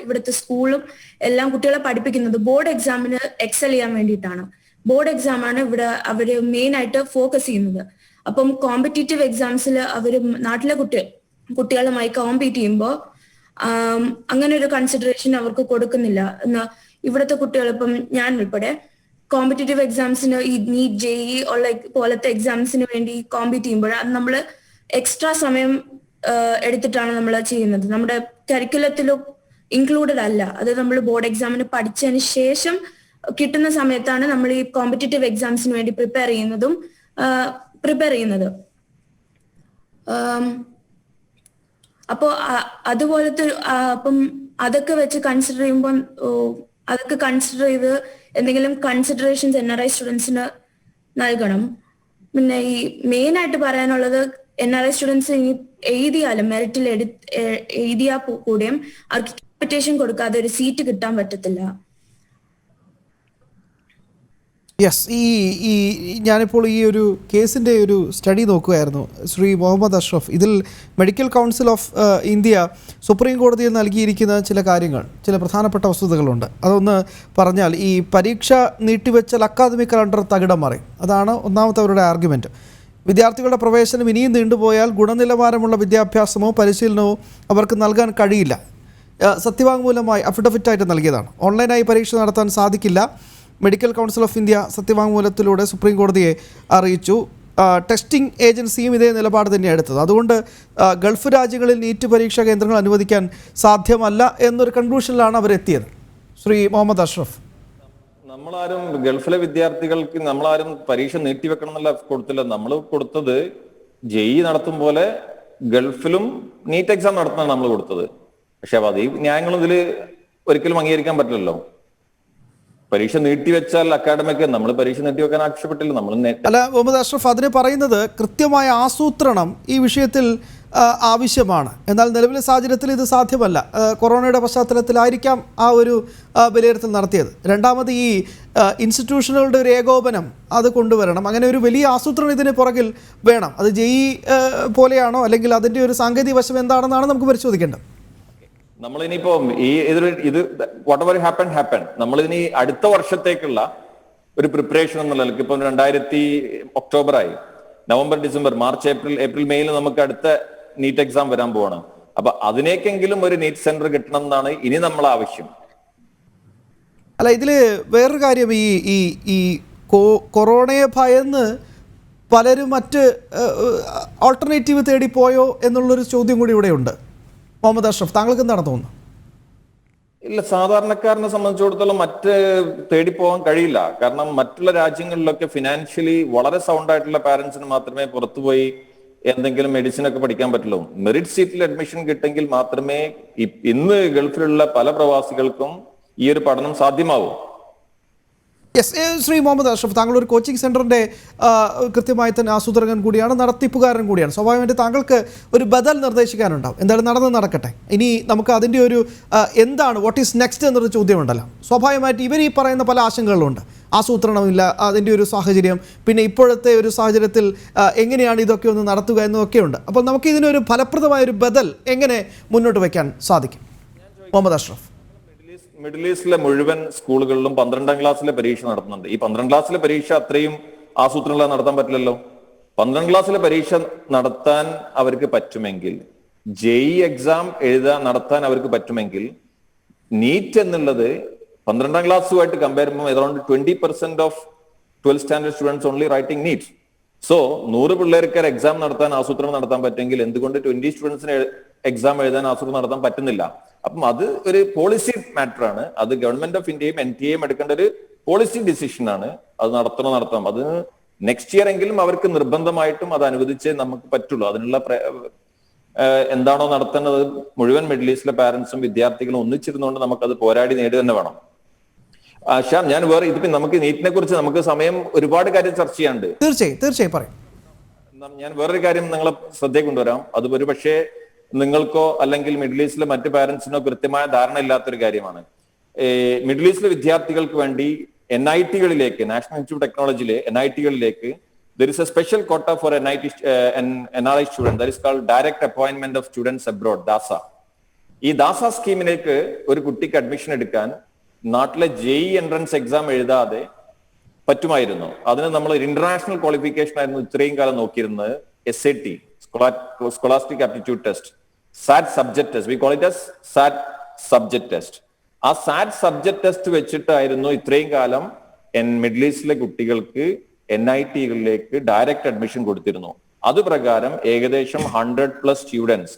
ഇവിടുത്തെ സ്കൂളും എല്ലാം കുട്ടികളെ പഠിപ്പിക്കുന്നത് ബോർഡ് എക്സാമിന് എക്സൽ ചെയ്യാൻ വേണ്ടിയിട്ടാണ്. ബോർഡ് എക്സാം ആണ് ഇവിടെ അവര് മെയിൻ ആയിട്ട് ഫോക്കസ് ചെയ്യുന്നത്. അപ്പം കോമ്പറ്റീറ്റീവ് എക്സാംസിൽ അവര് നാട്ടിലെ കുട്ടികളുമായി കോമ്പീറ്റ് ചെയ്യുമ്പോൾ അങ്ങനെ ഒരു കൺസിഡറേഷൻ അവർക്ക് കൊടുക്കുന്നില്ല. എന്നാൽ ഇവിടുത്തെ കുട്ടികൾ ഇപ്പം ഞാൻ ഉൾപ്പെടെ കോമ്പറ്റീറ്റീവ് എക്സാംസിന് ഈ നീറ്റ് JEE പോലത്തെ എക്സാംസിന് വേണ്ടി കോമ്പീറ്റ് ചെയ്യുമ്പോൾ അത് നമ്മൾ എക്സ്ട്രാ സമയം എടുത്തിട്ടാണ് നമ്മൾ ചെയ്യുന്നത്. നമ്മുടെ കരിക്കുലത്തിലും ഇൻക്ലൂഡഡ് അല്ല. അത് നമ്മൾ ബോർഡ് എക്സാമിന് പഠിച്ചതിന് ശേഷം കിട്ടുന്ന സമയത്താണ് നമ്മൾ ഈ കോമ്പറ്റീറ്റീവ് എക്സാംസിന് വേണ്ടി പ്രിപ്പയർ ചെയ്യുന്നത്. അപ്പോ അതുപോലത്തെ അപ്പം അതൊക്കെ വെച്ച് കൺസിഡർ ചെയ്യുമ്പോൾ അതൊക്കെ കൺസിഡർ ചെയ്ത് എന്തെങ്കിലും കൺസിഡറേഷൻസ് NRI സ്റ്റുഡൻസിന് നൽകണം. പിന്നെ ഈ മെയിൻ ആയിട്ട് പറയാനുള്ളത് NRI സ്റ്റുഡൻസ് ഇനി എഴുതിയാലും മെറിറ്റിൽ എഴുതിയാൽ കൂടിയും അവർക്ക് ക്യാപിറ്റേഷൻ കൊടുക്കാതെ ഒരു സീറ്റ് കിട്ടാൻ പറ്റത്തില്ല. യെസ്, ഞാനിപ്പോൾ ഈ ഒരു കേസിൻ്റെ ഒരു സ്റ്റഡി നോക്കുകയായിരുന്നു. ശ്രീ മുഹമ്മദ് അഷ്റഫ്, ഇതിൽ medical council of India supreme കോടതിയിൽ നൽകിയിരിക്കുന്ന ചില കാര്യങ്ങൾ, ചില പ്രധാനപ്പെട്ട വസ്തുതകളുണ്ട്. അതൊന്ന് പറഞ്ഞാൽ, ഈ പരീക്ഷ നീട്ടിവെച്ചാൽ അക്കാദമിക് കലണ്ടർ തകിടം മറിയും. അതാണ് ഒന്നാമത്തെ അവരുടെ ആർഗ്യുമെൻറ്റ്. വിദ്യാർത്ഥികളുടെ പ്രവേശനം ഇനിയും നീണ്ടുപോയാൽ ഗുണനിലവാരമുള്ള വിദ്യാഭ്യാസമോ പരിശീലനമോ അവർക്ക് നൽകാൻ കഴിയില്ല. സത്യവാങ്മൂലമായി അഫിഡവിറ്റായിട്ട് നൽകിയതാണ്. ഓൺലൈനായി പരീക്ഷ നടത്താൻ സാധിക്കില്ല. മെഡിക്കൽ കൗൺസിൽ ഓഫ് ഇന്ത്യ സത്യവാങ്മൂലത്തിലൂടെ സുപ്രീം കോടതിയെ അറിയിച്ചു. ടെസ്റ്റിംഗ് ഏജൻസിയും ഇതേ നിലപാട് തന്നെയാണ് എടുത്തത്. അതുകൊണ്ട് ഗൾഫ് രാജ്യങ്ങളിൽ നീറ്റ് പരീക്ഷാ കേന്ദ്രങ്ങൾ അനുവദിക്കാൻ സാധ്യമല്ല എന്നൊരു കൺക്ലൂഷനിലാണ് അവരെത്തിയത്. ശ്രീ മുഹമ്മദ് അഷ്റഫ്, നമ്മളാരും ഗൾഫിലെ വിദ്യാർത്ഥികൾക്ക് നമ്മളാരും പരീക്ഷ നീട്ടിവെക്കണം എന്നല്ല കൊടുത്തില്ല. നമ്മൾ കൊടുത്തത് JEE നടത്തും പോലെ ഗൾഫിലും നീറ്റ് എക്സാം നടത്തുന്നതാണ് നമ്മൾ കൊടുത്തത്. പക്ഷെ അത് ഈ ന്യായങ്ങളും ഇതിൽ ഒരിക്കലും അംഗീകരിക്കാൻ പറ്റില്ലല്ലോ. പരീക്ഷ നീട്ടിവെച്ചാൽ അക്കാഡമിക്, നമ്മൾ പരീക്ഷ നീട്ടിവെക്കാൻ ആവശ്യപ്പെട്ടില്ല. നമ്മൾ അല്ല മുഹമ്മദ് അഷ്റഫ്, അതിന് പറയുന്നത് കൃത്യമായ ആസൂത്രണം ഈ വിഷയത്തിൽ ആവശ്യമാണ്. എന്നാൽ നിലവിലെ സാഹചര്യത്തിൽ ഇത് സാധ്യമല്ല. കൊറോണയുടെ പശ്ചാത്തലത്തിലായിരിക്കാം ആ ഒരു വിലയിരുത്തൽ നടത്തിയത്. രണ്ടാമത് ഈ ഇൻസ്റ്റിറ്റ്യൂഷനുകളുടെ ഒരു ഏകോപനം അത് കൊണ്ടുവരണം. അങ്ങനെ ഒരു വലിയ ആസൂത്രണം ഇതിന് പുറകിൽ വേണം. അത് JEE പോലെയാണോ, അല്ലെങ്കിൽ അതിൻ്റെ ഒരു സാങ്കേതിക വശം എന്താണെന്നാണ് നമുക്ക് പരിശോധിക്കേണ്ടത്. നമ്മളിനിപ്പോ ഇത് വാട്ട് എവർ ഹാപ്പൻ നമ്മളിനി അടുത്ത വർഷത്തേക്കുള്ള ഒരു പ്രിപ്പറേഷൻ എന്നുള്ള നിലയ്ക്ക് ഇപ്പം 2000 ഒക്ടോബറായി, നവംബർ, ഡിസംബർ, മാർച്ച്, ഏപ്രിൽ, മെയ്യിൽ നമുക്ക് അടുത്ത നീറ്റ് എക്സാം വരാൻ പോവാണ്. അപ്പൊ അതിനേക്കെങ്കിലും ഒരു നീറ്റ് സെന്റർ കിട്ടണം എന്നാണ് ഇനി നമ്മൾ ആവശ്യം. അല്ല, ഇതിൽ വേറൊരു കാര്യം, ഈ കൊറോണയെ ഭയന്ന് പലരും മറ്റ് ഓൾട്ടർനേറ്റീവ് തേടിപ്പോയോ എന്നുള്ളൊരു ചോദ്യം കൂടി ഇവിടെയുണ്ട്. മുഹമ്മദ് അഷ്റഫ്, താങ്കൾക്ക് എന്താണ് തോന്നുന്നത്? ഇല്ല, സാധാരണക്കാരനെ സംബന്ധിച്ചിടത്തോളം മറ്റ് തേടി പോകാൻ കഴിയില്ല. കാരണം മറ്റുള്ള രാജ്യങ്ങളിലൊക്കെ ഫിനാൻഷ്യലി വളരെ സൗണ്ട് ആയിട്ടുള്ള പാരന്റ്സിന് മാത്രമേ പുറത്തുപോയി എന്തെങ്കിലും മെഡിസിൻ ഒക്കെ പഠിക്കാൻ പറ്റുള്ളൂ. മെറിറ്റ് സീറ്റിൽ അഡ്മിഷൻ കിട്ടെങ്കിൽ മാത്രമേ ഇന്ന് ഗൾഫിലുള്ള പല പ്രവാസികൾക്കും ഈ ഒരു പഠനം സാധ്യമാവൂ. യെസ്, ശ്രീ മുഹമ്മദ് അഷ്റഫ്, താങ്കൾ ഒരു കോച്ചിങ് സെൻറ്ററിൻ്റെ കൃത്യമായി തന്നെ ആസൂത്രകൻ കൂടിയാണ്, നടത്തിപ്പുകാരൻ കൂടിയാണ്. സ്വാഭാവികമായിട്ട് താങ്കൾക്ക് ഒരു ബദൽ നിർദ്ദേശിക്കാനുണ്ടാവും. എന്തായാലും നടക്കട്ടെ. ഇനി നമുക്ക് അതിൻ്റെ ഒരു എന്താണ് വാട്ട് ഈസ് നെക്സ്റ്റ് എന്നൊരു ചോദ്യമുണ്ടല്ലോ. സ്വാഭാവികമായിട്ട് ഇവർ ഈ പറയുന്ന പല ആശങ്കകളുണ്ട്. ആസൂത്രണമില്ല, അതിൻ്റെ ഒരു സാഹചര്യം, പിന്നെ ഇപ്പോഴത്തെ ഒരു സാഹചര്യത്തിൽ എങ്ങനെയാണ് ഇതൊക്കെ ഒന്ന് നടത്തുക എന്നൊക്കെയുണ്ട്. അപ്പോൾ നമുക്ക് ഇതിനൊരു ഫലപ്രദമായൊരു ബദൽ എങ്ങനെ മുന്നോട്ട് വയ്ക്കാൻ സാധിക്കും? മുഹമ്മദ് അഷ്റഫ്. മിഡിൽ ഈസ്റ്റിലെ മുഴുവൻ സ്കൂളുകളിലും 12ാം ക്ലാസ്സിലെ പരീക്ഷ നടത്തുന്നുണ്ട്. ഈ 12ാം ക്ലാസ്സിലെ പരീക്ഷ അത്രയും ആസൂത്രണങ്ങൾ നടത്താൻ പറ്റില്ലല്ലോ. 12ാം ക്ലാസ്സിലെ പരീക്ഷ നടത്താൻ അവർക്ക് പറ്റുമെങ്കിൽ, ജെഇ എക്സാം നടത്താൻ അവർക്ക് പറ്റുമെങ്കിൽ, നീറ്റ് എന്നുള്ളത് 12ാം ക്ലാസ്സുമായിട്ട് കമ്പയർ ചെയ്യുമ്പോൾ around 20% of 12th standard students only writing NEET. So 100 പിള്ളേർക്ക് എക്സാം നടത്താൻ ആസൂത്രണം നടത്താൻ പറ്റുമെങ്കിൽ എന്തുകൊണ്ട് 20 സ്റ്റുഡൻസിന് എക്സാം എഴുതാൻ ആസൂത്രണം നടത്താൻ പറ്റുന്നില്ല? അപ്പം അത് ഒരു പോളിസി മാറ്റർ ആണ്. അത് ഗവൺമെന്റ് ഓഫ് ഇന്ത്യയും NTA എടുക്കേണ്ട ഒരു പോളിസി ഡിസിഷൻ ആണ്. അത് നടത്താം. അത് നെക്സ്റ്റ് ഇയർ എങ്കിലും അവർക്ക് നിർബന്ധമായിട്ടും അത് അനുവദിച്ചേ നമുക്ക് പറ്റുള്ളൂ. അതിനുള്ള എന്താണോ നടത്തേണ്ടത് മുഴുവൻ മിഡിൽ ഈസ്റ്റിലെ പാരന്റ്സും വിദ്യാർത്ഥികളും ഒന്നിച്ചിരുന്നുകൊണ്ട് നമുക്കത് പോരാടി നേടുക തന്നെ വേണം. ശ്യാം, ഞാൻ ഇതിപ്പോ നമുക്ക് നീറ്റിനെ കുറിച്ച് നമുക്ക് സമയം ഒരുപാട് കാര്യം ചർച്ച ചെയ്യാണ്ട്. തീർച്ചയായും പറയും. ഞാൻ വേറൊരു കാര്യം നിങ്ങളെ ശ്രദ്ധയിൽ കൊണ്ടുവരാം. അത് ഒരു പക്ഷേ നിങ്ങൾക്കോ അല്ലെങ്കിൽ മിഡിൽ ഈസ്റ്റിലെ മറ്റു പാരന്റ്സിനോ കൃത്യമായ ധാരണ ഇല്ലാത്തൊരു കാര്യമാണ്. മിഡിൽ ഈസ്റ്റിലെ വിദ്യാർത്ഥികൾക്ക് വേണ്ടി NIT-കളിലേക്ക്, നാഷണൽ ഇൻസ്റ്റിറ്റ്യൂട്ട് ഓഫ് ടെക്നോളജിയിലെ NIT-കളിലേക്ക് there is a special quota for NRI student, that is called direct appointment of students abroad, DASA. ഈ ദാസ സ്കീമിലേക്ക് ഒരു കുട്ടിക്ക് അഡ്മിഷൻ എടുക്കാൻ നാട്ടിലെ JEE എൻട്രൻസ് എക്സാം എഴുതാതെ പറ്റുമായിരുന്നു. അതിന് നമ്മൾ ഇന്റർനാഷണൽ ക്വാളിഫിക്കേഷൻ ആയിരുന്നു ഇത്രയും കാലം നോക്കിയിരുന്നത്. SAT, scholastic aptitude test, SAT subject test, we call it as SAT subject test. ആ SAT സബ്ജക്ട് ടെസ്റ്റ് വെച്ചിട്ടായിരുന്നു ഇത്രയും കാലം മിഡിൽ ഈസ്റ്റിലെ കുട്ടികൾക്ക് NIT-കളിലേക്ക് ഡയറക്റ്റ് അഡ്മിഷൻ കൊടുത്തിരുന്നു. അതുപ്രകാരം ഏകദേശം 100+ സ്റ്റുഡൻസ്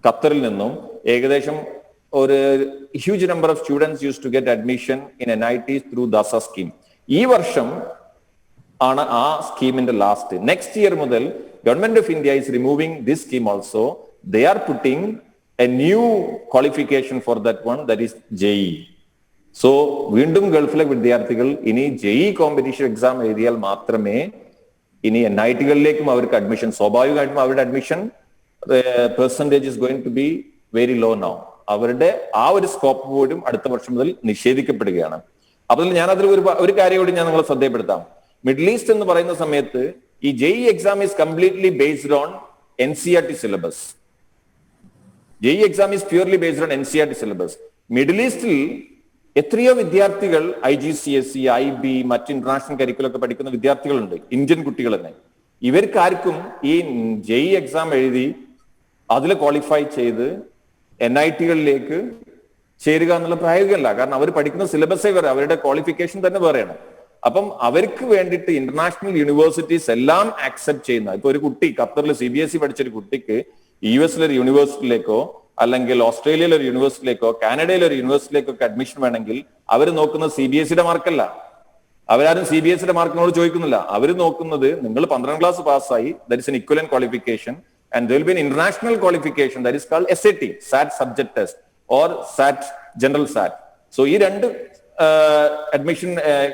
ഖത്തറിൽ നിന്നും ഏകദേശം ഒരു huge number of students use to get admission in NITs through DASA scheme. ഈ വർഷം ആണ് ആ സ്കീമിന്റെ ലാസ്റ്റ്. നെക്സ്റ്റ് ഇയർ മുതൽ government of India is removing this scheme also. They are putting a new qualification for that one, that is JEE. So വീണ്ടും ഗൾഫിലെ വിദ്യാർത്ഥികൾ ഇനി JEE കോമ്പറ്റീഷൻ എക്സാം എഴുതിയാൽ മാത്രമേ ഇനി NIT-കളിലേക്കും അവർക്ക് അഡ്മിഷൻ, സ്വാഭാവികമായിട്ടും അവരുടെ admission percentage is going to be very low now. അവരുടെ ആ ഒരു സ്കോപ്പ് പോലും അടുത്ത വർഷം മുതൽ നിഷേധിക്കപ്പെടുകയാണ്. അപ്പോൾ ഞാൻ അതിൽ ഒരു കാര്യം കൂടി ഞാൻ നിങ്ങളെ ശ്രദ്ധയപ്പെടുത്താം. മിഡിൽ ഈസ്റ്റ് എന്ന് പറയുന്ന സമയത്ത് ഈ JEE exam is completely based on NCERT syllabus. JEE exam is purely based on NCERT syllabus. Middle ഈസ്റ്റിൽ എത്രയോ വിദ്യാർത്ഥികൾ IGCSE, IB, മറ്റ് ഇന്റർനാഷണൽ കരിക്കുലൊക്കെ പഠിക്കുന്ന വിദ്യാർത്ഥികളുണ്ട്, ഇന്ത്യൻ കുട്ടികൾ തന്നെ. ഇവർക്കാർക്കും ഈ JEE എക്സാം എഴുതി അതിൽ ക്വാളിഫൈ ചെയ്ത് NIT-കളിലേക്ക് ചേരുക എന്നുള്ള പ്രായോഗികമല്ല. കാരണം അവർ പഠിക്കുന്ന സിലബസേ വേറെ, അവരുടെ ക്വാളിഫിക്കേഷൻ തന്നെ വേറെയാണ്. അപ്പം അവർക്ക് വേണ്ടിയിട്ട് ഇന്റർനാഷണൽ യൂണിവേഴ്സിറ്റീസ് എല്ലാം ആക്സെപ്റ്റ് ചെയ്യുന്ന, ഇപ്പൊ ഒരു കുട്ടി ഖത്തറിൽ CBSE പഠിച്ചൊരു കുട്ടിക്ക് US-ലെ ഒരു യൂണിവേഴ്സിറ്റിയിലേക്കോ അല്ലെങ്കിൽ ഓസ്ട്രേലിയയിലെ ഒരു യൂണിവേഴ്സിറ്റിയിലേക്കോ കാനഡയിലെ ഒരു യൂണിവേഴ്സിറ്റിയിലേക്കോ ഒക്കെ അഡ്മിഷൻ വേണമെങ്കിൽ അവർ നോക്കുന്നത് CBSE-യുടെ മാർക്കല്ല. അവരാരും CBSE-യുടെ മാർക്കിനോട് ചോദിക്കുന്നില്ല. അവർ നോക്കുന്നത് നിങ്ങൾ 12ാം ക്ലാസ് പാസ്സായി, that is an equivalent qualification, and there will be an international qualification that is called SAT, SAT subject test, or SAT general SAT. So ഈ രണ്ട് അഡ്മിഷൻ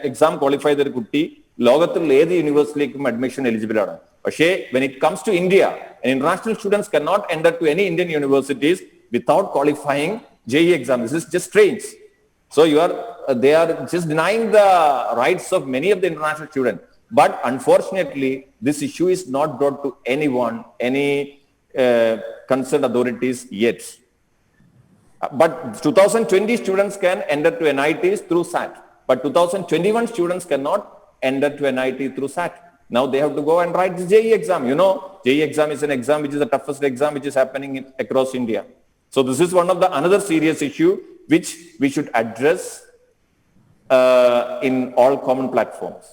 എക്സാം ക്വാളിഫൈ ചെയ്ത ഒരു കുട്ടി ലോകത്തിലുള്ള ഏത് യൂണിവേഴ്സിറ്റിയിലേക്കും അഡ്മിഷൻ എലിജിബിൾ ആണ്. പക്ഷേ when it comes to India, international students cannot enter to any Indian universities without qualifying JEE exam. This is just strange. So they are just denying the rights of many of the international students. But unfortunately, this issue is not brought to anyone, any concerned authorities yet. But 2020 students can enter to NITs through SAT. But 2021 students cannot enter to NIT through SAT. Now they have to go and write the JEE exam. You know, JEE exam is an exam which is the toughest exam which is happening across India. So this is one of the another serious issue which we should address in all common platforms.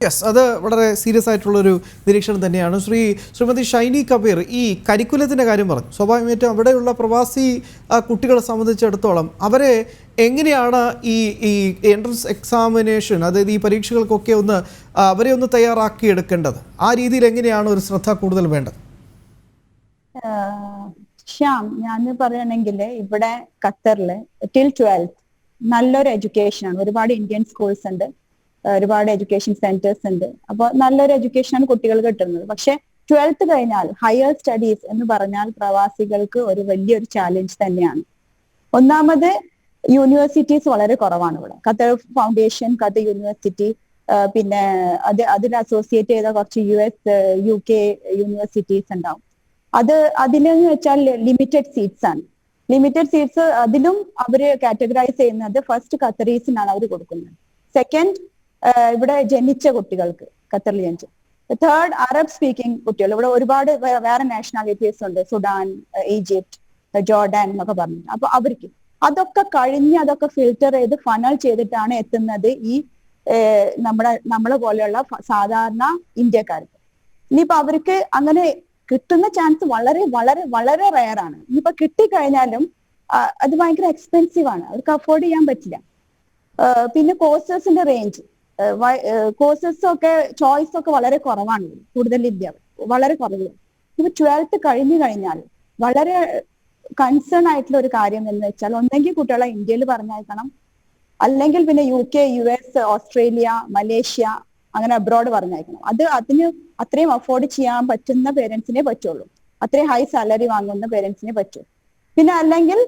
Yes, അത് വളരെ serious ആയിട്ടുള്ളൊരു നിരീക്ഷണം തന്നെയാണ്. ശ്രീമതി ഷൈനി കബീർ ഈ കരിക്കുലത്തിൻ്റെ കാര്യം പറഞ്ഞു. സ്വാഭാവികമായിട്ടും അവിടെയുള്ള പ്രവാസി കുട്ടികളെ സംബന്ധിച്ചിടത്തോളം അവരെ എങ്ങനെയാണ് ഈ എൻട്രൻസ് എക്സാമിനേഷൻ, അതായത് ഈ പരീക്ഷകൾക്കൊക്കെ അവരെ ഒന്ന് തയ്യാറാക്കിയെടുക്കേണ്ടത്? ആ രീതിയിൽ എങ്ങനെയാണ് ഒരു ശ്രദ്ധ കൂടുതൽ വേണ്ടത്? ശ്യാം, ഞാൻ പറയുകയാണെങ്കിൽ ഇവിടെ ഖത്തറില് till 12th നല്ലൊരു എഡ്യൂക്കേഷൻ ആണ്. ഒരുപാട് ഇന്ത്യൻ സ്കൂൾസ് ഉണ്ട്, ഒരുപാട് എഡ്യൂക്കേഷൻ സെന്റേഴ്സ് ഉണ്ട്. അപ്പോൾ നല്ലൊരു എഡ്യൂക്കേഷനാണ് കുട്ടികൾക്ക് കിട്ടുന്നത്. പക്ഷെ 12th കഴിഞ്ഞാൽ ഹയർ സ്റ്റഡീസ് എന്ന് പറഞ്ഞാൽ പ്രവാസികൾക്ക് ഒരു വലിയൊരു ചാലഞ്ച് തന്നെയാണ്. ഒന്നാമത് യൂണിവേഴ്സിറ്റീസ് വളരെ കുറവാണ് ഇവിടെ. ഖത്തർ ഫൗണ്ടേഷൻ, ഖത്തർ യൂണിവേഴ്സിറ്റി, പിന്നെ അതിൽ അസോസിയേറ്റ് ചെയ്ത കുറച്ച് US UK യൂണിവേഴ്സിറ്റീസ് ഉണ്ടാവും. അതിലെന്ന് വെച്ചാൽ ലിമിറ്റഡ് സീറ്റ്സ് ആണ്. ലിമിറ്റഡ് സീറ്റ്സ് അതിലും അവര് കാറ്റഗറൈസ് ചെയ്യുന്നത് ഫസ്റ്റ് ഖത്തറീസിനാണ് അവർ കൊടുക്കുന്നത്. സെക്കൻഡ് ഇവിടെ ജനിച്ച കുട്ടികൾക്ക്, ഖത്തറിൽ ജനിച്ച. തേർഡ് അറബ് സ്പീക്കിംഗ് കുട്ടികൾ. ഇവിടെ ഒരുപാട് വേറെ നാഷണാലിറ്റീസ് ഉണ്ട്, സുഡാൻ, ഈജിപ്റ്റ്, ജോർഡാൻ എന്നൊക്കെ പറഞ്ഞു. അപ്പൊ അവർക്ക് അതൊക്കെ കഴിഞ്ഞ് അതൊക്കെ ഫിൽറ്റർ ചെയ്ത് ഫണൽ ചെയ്തിട്ടാണ് എത്തുന്നത് ഈ നമ്മളെ പോലെയുള്ള സാധാരണ ഇന്ത്യക്കാർക്ക്. ഇനിയിപ്പോ അവർക്ക് അങ്ങനെ കിട്ടുന്ന ചാൻസ് വളരെ വളരെ വളരെ റയർ ആണ്. ഇനിയിപ്പോ കിട്ടിക്കഴിഞ്ഞാലും അത് ഭയങ്കര എക്സ്പെൻസീവ് ആണ്, അവർക്ക് അഫോർഡ് ചെയ്യാൻ പറ്റില്ല. പിന്നെ കോഴ്സസിന്റെ റേഞ്ച്, കോഴ്സസ് ഒക്കെ ചോയ്സ് ഒക്കെ വളരെ കുറവാണ്, കൂടുതലില്ല, വളരെ കുറവ്. ഇപ്പൊ 12th കഴിഞ്ഞു കഴിഞ്ഞാൽ വളരെ കൺസേൺ ആയിട്ടുള്ള ഒരു കാര്യം എന്ന് വെച്ചാൽ ഒന്നെങ്കിൽ കുട്ടികളെ ഇന്ത്യയിൽ പറഞ്ഞയക്കണം, അല്ലെങ്കിൽ പിന്നെ UK, US, ഓസ്ട്രേലിയ, മലേഷ്യ അങ്ങനെ അബ്രോഡ് പറഞ്ഞയക്കണം. അതിന് അത്രയും അഫോർഡ് ചെയ്യാൻ പറ്റുന്ന പേരൻസിനെ പറ്റുള്ളൂ, അത്രയും ഹൈ സാലറി വാങ്ങുന്ന പേരൻസിനെ പറ്റൂ. പിന്നെ അല്ലെങ്കിൽ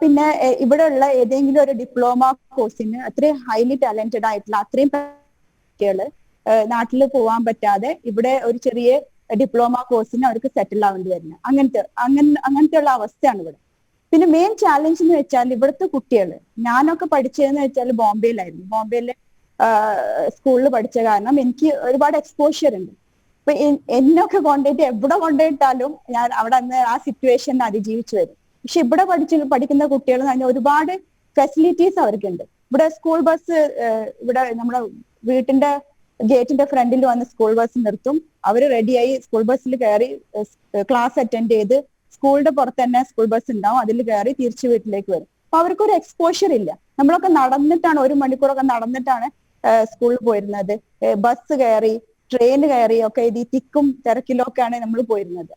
പിന്നെ ഇവിടെ ഉള്ള ഏതെങ്കിലും ഒരു ഡിപ്ലോമ കോഴ്സിന് അത്രയും ഹൈലി ടാലന്റഡ് ആയിട്ടുള്ള അത്രയും കുട്ടികള് നാട്ടിൽ പോകാൻ പറ്റാതെ ഇവിടെ ഒരു ചെറിയ ഡിപ്ലോമ കോഴ്സിന് അവർക്ക് സെറ്റിൽ ആവേണ്ടി വരുന്നത്. അങ്ങനത്തെ ഉള്ള അവസ്ഥയാണ് ഇവിടെ. പിന്നെ മെയിൻ ചാലഞ്ച് എന്ന് വെച്ചാൽ ഇവിടുത്തെ കുട്ടികൾ, ഞാനൊക്കെ പഠിച്ചതെന്ന് വെച്ചാൽ ബോംബെയിലായിരുന്നു. ബോംബെയിലെ സ്കൂളിൽ പഠിച്ച കാരണം എനിക്ക് ഒരുപാട് എക്സ്പോഷ്യർ ഉണ്ട്. അപ്പൊ എന്നൊക്കെ കൊണ്ടുപോയിട്ട് എവിടെ കൊണ്ടുപോയിട്ടാലും ഞാൻ അവിടെ അന്ന് ആ സിറ്റുവേഷൻ അതിജീവിച്ചു വരും. പക്ഷെ ഇവിടെ പഠിക്കുന്ന കുട്ടികൾ എന്ന് പറഞ്ഞാൽ ഒരുപാട് ഫെസിലിറ്റീസ് അവർക്കുണ്ട്. ഇവിടെ സ്കൂൾ ബസ്, ഇവിടെ നമ്മുടെ വീട്ടിന്റെ ഗേറ്റിന്റെ ഫ്രണ്ടിൽ വന്ന് സ്കൂൾ ബസ് നിർത്തും. അവർ റെഡിയായി സ്കൂൾ ബസ്സിൽ കയറി ക്ലാസ് അറ്റൻഡ് ചെയ്ത് സ്കൂളിന്റെ പുറത്ത് തന്നെ സ്കൂൾ ബസ് ഉണ്ടാവും, അതിൽ കയറി തിരിച്ചു വീട്ടിലേക്ക് വരും. അപ്പൊ അവർക്കൊരു എക്സ്പോഷ്യർ ഇല്ല. നമ്മളൊക്കെ നടന്നിട്ടാണ്, 1 മണിക്കൂറൊക്കെ നടന്നിട്ടാണ് സ്കൂളിൽ പോയിരുന്നത്. ബസ് കയറി, ട്രെയിൻ കയറി ഒക്കെ ഈ തിക്കും തിരക്കിലൊക്കെയാണ് നമ്മൾ പോയിരുന്നത്.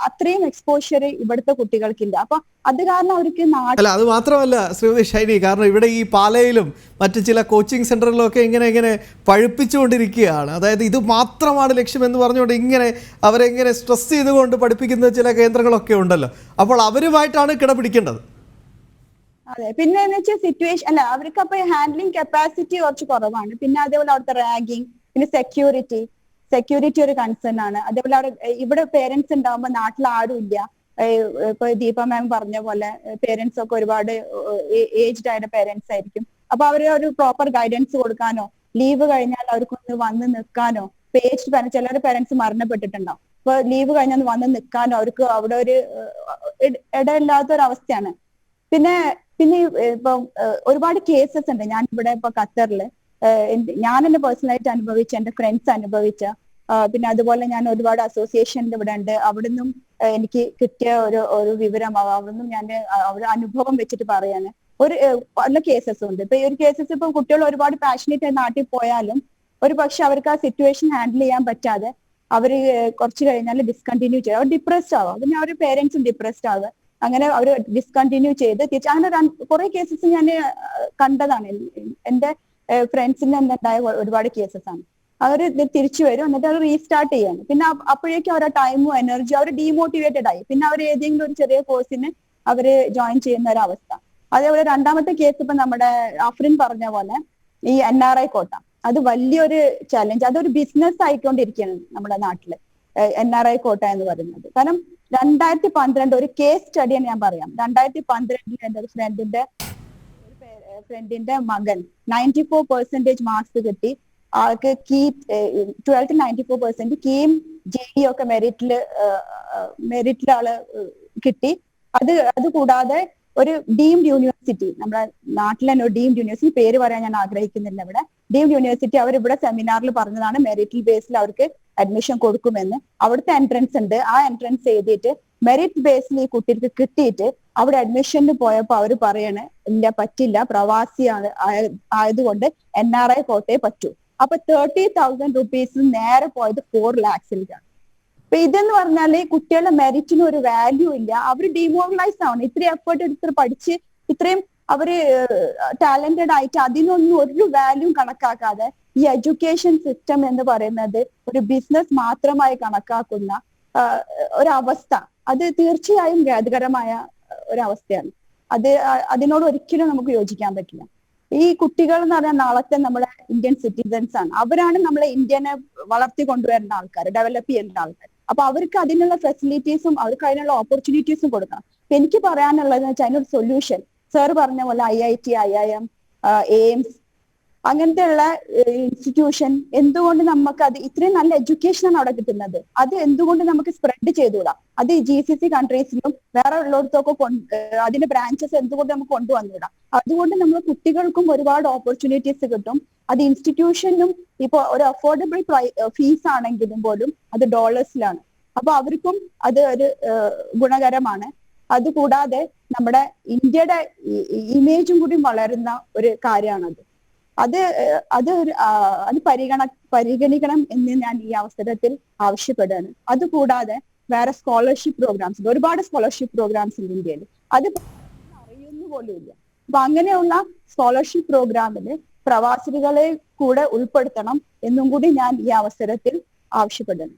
അത്രയും എക്സ്പോഷ്യർ ഇവിടുത്തെ കുട്ടികൾക്കില്ല. അപ്പൊ അത് കാരണം അവർക്ക് അല്ല, അത് മാത്രമല്ല ശ്രീമതി ഷൈനി, കാരണം ഇവിടെ ഈ പാലയിലും മറ്റു ചില കോച്ചിങ് സെന്ററിലൊക്കെ ഇങ്ങനെ പഴിപ്പിച്ചുകൊണ്ടിരിക്കുകയാണ്. അതായത് ഇത് മാത്രമാണ് ലക്ഷ്യമെന്ന് പറഞ്ഞുകൊണ്ട് അവരെങ്ങനെ സ്ട്രെസ് ചെയ്തുകൊണ്ട് പഠിപ്പിക്കുന്ന ചില കേന്ദ്രങ്ങളൊക്കെ ഉണ്ടല്ലോ. അപ്പോൾ അവരുമായിട്ടാണ് കിടപിടിക്കേണ്ടത്. അതെ, പിന്നെ എന്ന് വെച്ചാൽ സിറ്റുവേഷൻ അല്ല, അവർക്ക് അപ്പൊ ഹാൻഡ്ലിംഗ് കപ്പാസിറ്റി കുറച്ച് കുറവാണ്. പിന്നെ അതേപോലെ അവിടുത്തെ റാഗിങ്, പിന്നെ സെക്യൂരിറ്റി ഒരു കൺസേൺ ആണ്. അതേപോലെ അവിടെ ഇവിടെ പേരൻസ് ഉണ്ടാവുമ്പോൾ നാട്ടിൽ ആരും ഇല്ല. ഇപ്പൊ ദീപ മാം പറഞ്ഞ പോലെ പേരൻസ് ഒക്കെ ഒരുപാട് ഏജ്ഡ് ആയ പേരൻസ് ആയിരിക്കും. അപ്പൊ അവര് ഒരു പ്രോപ്പർ ഗൈഡൻസ് കൊടുക്കാനോ, ലീവ് കഴിഞ്ഞാൽ അവർക്കൊന്ന് വന്ന് നിൽക്കാനോ, ഏജ്ഡ് പേരൻസ്, ചിലർ പേരൻസ് മരണപ്പെട്ടിട്ടുണ്ടാവും. അപ്പൊ ലീവ് കഴിഞ്ഞാൽ വന്ന് നിൽക്കാനോ അവർക്ക് അവിടെ ഒരു ഇടയില്ലാത്ത ഒരു അവസ്ഥയാണ്. പിന്നെ ഇപ്പൊ ഒരുപാട് കേസസ് ഉണ്ട്. ഞാൻ ഇവിടെ ഇപ്പൊ ഖത്തറില് ഞാൻ എന്നെ പേഴ്സണലായിട്ട് അനുഭവിച്ച, എന്റെ ഫ്രണ്ട്സ് അനുഭവിച്ച, പിന്നെ അതുപോലെ ഞാൻ ഒരുപാട് അസോസിയേഷനിൽ ഇവിടെ ഉണ്ട്. അവിടുന്നും എനിക്ക് കിട്ടിയ ഒരു വിവരം, അവിടുന്നും ഞാൻ അവിടെ അനുഭവം വെച്ചിട്ട് പറയാണ്. പല കേസസ് ഉണ്ട്. ഇപ്പൊ ഈ ഒരു കേസസ് ഇപ്പൊ കുട്ടികൾ ഒരുപാട് പാഷനേറ്റ് ആയി നാട്ടിൽ പോയാലും ഒരു പക്ഷെ അവർക്ക് ആ സിറ്റുവേഷൻ ഹാൻഡിൽ ചെയ്യാൻ പറ്റാതെ അവര് കുറച്ച് കഴിഞ്ഞാൽ ഡിസ്കണ്ടിന്യൂ ചെയ്യുക, അവർ ഡിപ്രസ്ഡ് ആവുക. പിന്നെ അവരുടെ പേരൻസും ഡിപ്രസ്ഡ് ആവുക. അങ്ങനെ അവർ ഡിസ്കണ്ടിന്യൂ ചെയ്ത് തിരിച്ച് അങ്ങനെ കുറെ കേസസ് ഞാൻ കണ്ടതാണ്. എന്റെ ഫ്രണ്ട്സിന് തന്നെ ഉണ്ടായ ഒരുപാട് കേസസ് ആണ്. അവർ തിരിച്ചു വരും, എന്നിട്ട് അവർ റീസ്റ്റാർട്ട് ചെയ്യാണ്. പിന്നെ അപ്പോഴേക്കും അവരുടെ ടൈമും എനർജിയും അവർ ഡീമോട്ടിവേറ്റഡ് ആയി. പിന്നെ അവർ ഏതെങ്കിലും ഒരു ചെറിയ കോഴ്സിന് അവര് ജോയിൻ ചെയ്യുന്ന ഒരു അവസ്ഥ. അതേപോലെ രണ്ടാമത്തെ കേസ് ഇപ്പൊ നമ്മുടെ അഫ്രിൻ പറഞ്ഞ പോലെ ഈ NRI കോട്ട, അത് വലിയൊരു ചലഞ്ച്, അതൊരു ബിസിനസ് ആയിക്കൊണ്ടിരിക്കുകയാണ് നമ്മുടെ നാട്ടില് NRI കോട്ട എന്ന് പറയുന്നത്. കാരണം 2012 ഒരു കേസ് സ്റ്റഡിയാണ് ഞാൻ പറയാം. 2012 എന്റെ ഒരു ഫ്രണ്ടിന്റെ മകൻ 94% മാർക്സ് കിട്ടി. ആൾക്ക് 12th 94%, കീം JEE ഒക്കെ മെറിറ്റിൽ ആള് കിട്ടി. അത് കൂടാതെ ഒരു ഡീംഡ് യൂണിവേഴ്സിറ്റി, നമ്മുടെ നാട്ടിൽ തന്നെ ഒരു ഡീംഡ് യൂണിവേഴ്സിറ്റി, പേര് പറയാൻ ഞാൻ ആഗ്രഹിക്കുന്നില്ല ഇവിടെ, ഡീംഡ് യൂണിവേഴ്സിറ്റി അവർ ഇവിടെ സെമിനാറിൽ പറഞ്ഞതാണ് മെറിറ്റിൽ ബേസിൽ അവർക്ക് അഡ്മിഷൻ കൊടുക്കുമെന്ന്. അവിടുത്തെ എൻട്രൻസ് ഉണ്ട്, ആ എൻട്രൻസ് എഴുതിയിട്ട് മെറിറ്റ് ബേസിൽ ഈ കുട്ടിക്ക് കിട്ടിയിട്ട് അവിടെ അഡ്മിഷന് പോയപ്പോ അവര് പറയണേ ഇല്ല പറ്റില്ല, പ്രവാസി ആയതുകൊണ്ട് NRI കോട്ടയെ പറ്റൂ. അപ്പൊ 30,000 rupees നേരെ പോയത് 4 lakhs-ലേക്കാണ്. അപ്പൊ ഇതെന്ന് പറഞ്ഞാല് കുട്ടികളുടെ മെറിറ്റിന് ഒരു വാല്യൂ ഇല്ല, അവർ ഡിമോറലൈസ് ആവണം. ഇത്രയും എഫേർട്ട് എടുത്ത് പഠിച്ച് ഇത്രയും അവര് ടാലന്റഡ് ആയിട്ട് അതിനൊന്നും ഒരു വാല്യൂ കണക്കാക്കാതെ ഈ എഡ്യൂക്കേഷൻ സിസ്റ്റം എന്ന് പറയുന്നത് ഒരു ബിസിനസ് മാത്രമായി കണക്കാക്കുന്ന ഒരവസ്ഥ, അത് തീർച്ചയായും ഖേദകരമായ ഒരവസ്ഥയാണ്. അതിനോട് ഒരിക്കലും നമുക്ക് യോജിക്കാൻ പറ്റില്ല. ഈ കുട്ടികൾ എന്ന് പറഞ്ഞാൽ നാളത്തെ നമ്മുടെ ഇന്ത്യൻ സിറ്റിസൺസ് ആണ്. അവരാണ് നമ്മളെ ഇന്ത്യനെ വളർത്തി കൊണ്ടുവരുന്ന ആൾക്കാർ, ഡെവലപ്പ് ചെയ്യുന്ന ആൾക്കാർ. അപ്പൊ അവർക്ക് അതിനുള്ള ഫെസിലിറ്റീസും അവർക്ക് അതിനുള്ള ഓപ്പർച്യൂണിറ്റീസും കൊടുക്കണം. അപ്പൊ എനിക്ക് പറയാനുള്ളതെന്ന് വെച്ചാൽ അതിനൊരു സൊല്യൂഷൻ സാർ പറഞ്ഞ പോലെ IIT, IIM, എയിംസ് അങ്ങനത്തെ ഉള്ള ഇൻസ്റ്റിറ്റ്യൂഷൻ എന്തുകൊണ്ട് നമുക്ക് അത് ഇത്രയും നല്ല എഡ്യൂക്കേഷനാണ് അവിടെ കിട്ടുന്നത്, അത് എന്തുകൊണ്ട് നമുക്ക് സ്പ്രെഡ് ചെയ്തുകൂടാ? അത് GCC കൺട്രീസിലും വേറെ ഉള്ളിടത്തൊക്കെ അതിന്റെ ബ്രാഞ്ചസ് എന്തുകൊണ്ട് നമുക്ക് കൊണ്ടുവന്നുകൂടാ? അതുകൊണ്ട് നമ്മൾ കുട്ടികൾക്കും ഒരുപാട് ഓപ്പർച്യൂണിറ്റീസ് കിട്ടും. അത് ഇൻസ്റ്റിറ്റ്യൂഷനും ഇപ്പൊ ഒരു അഫോർഡബിൾ ഫീസ് ആണെങ്കിലും പോലും അത് ഡോളേഴ്സിലാണ്. അപ്പൊ അവർക്കും അത് ഒരു ഗുണകരമാണ്. അതുകൂടാതെ നമ്മുടെ ഇന്ത്യയുടെ ഇമേജും കൂടി വളരുന്ന ഒരു കാര്യമാണത്. അത് പരിഗണിക്കണം എന്ന് ഞാൻ ഈ അവസരത്തിൽ ആവശ്യപ്പെടുകയാണ്. അതുകൂടാതെ വേറെ സ്കോളർഷിപ്പ് പ്രോഗ്രാംസ്, ഒരുപാട് സ്കോളർഷിപ്പ് പ്രോഗ്രാംസ് ഉണ്ട് ഇന്ത്യയിൽ, അത് അറിയുന്നു പോലും ഇല്ല. അപ്പൊ അങ്ങനെയുള്ള സ്കോളർഷിപ്പ് പ്രോഗ്രാമില് പ്രവാസികളെ കൂടെ ഉൾപ്പെടുത്തണം എന്നും കൂടി ഞാൻ ഈ അവസരത്തിൽ ആവശ്യപ്പെടുന്നു.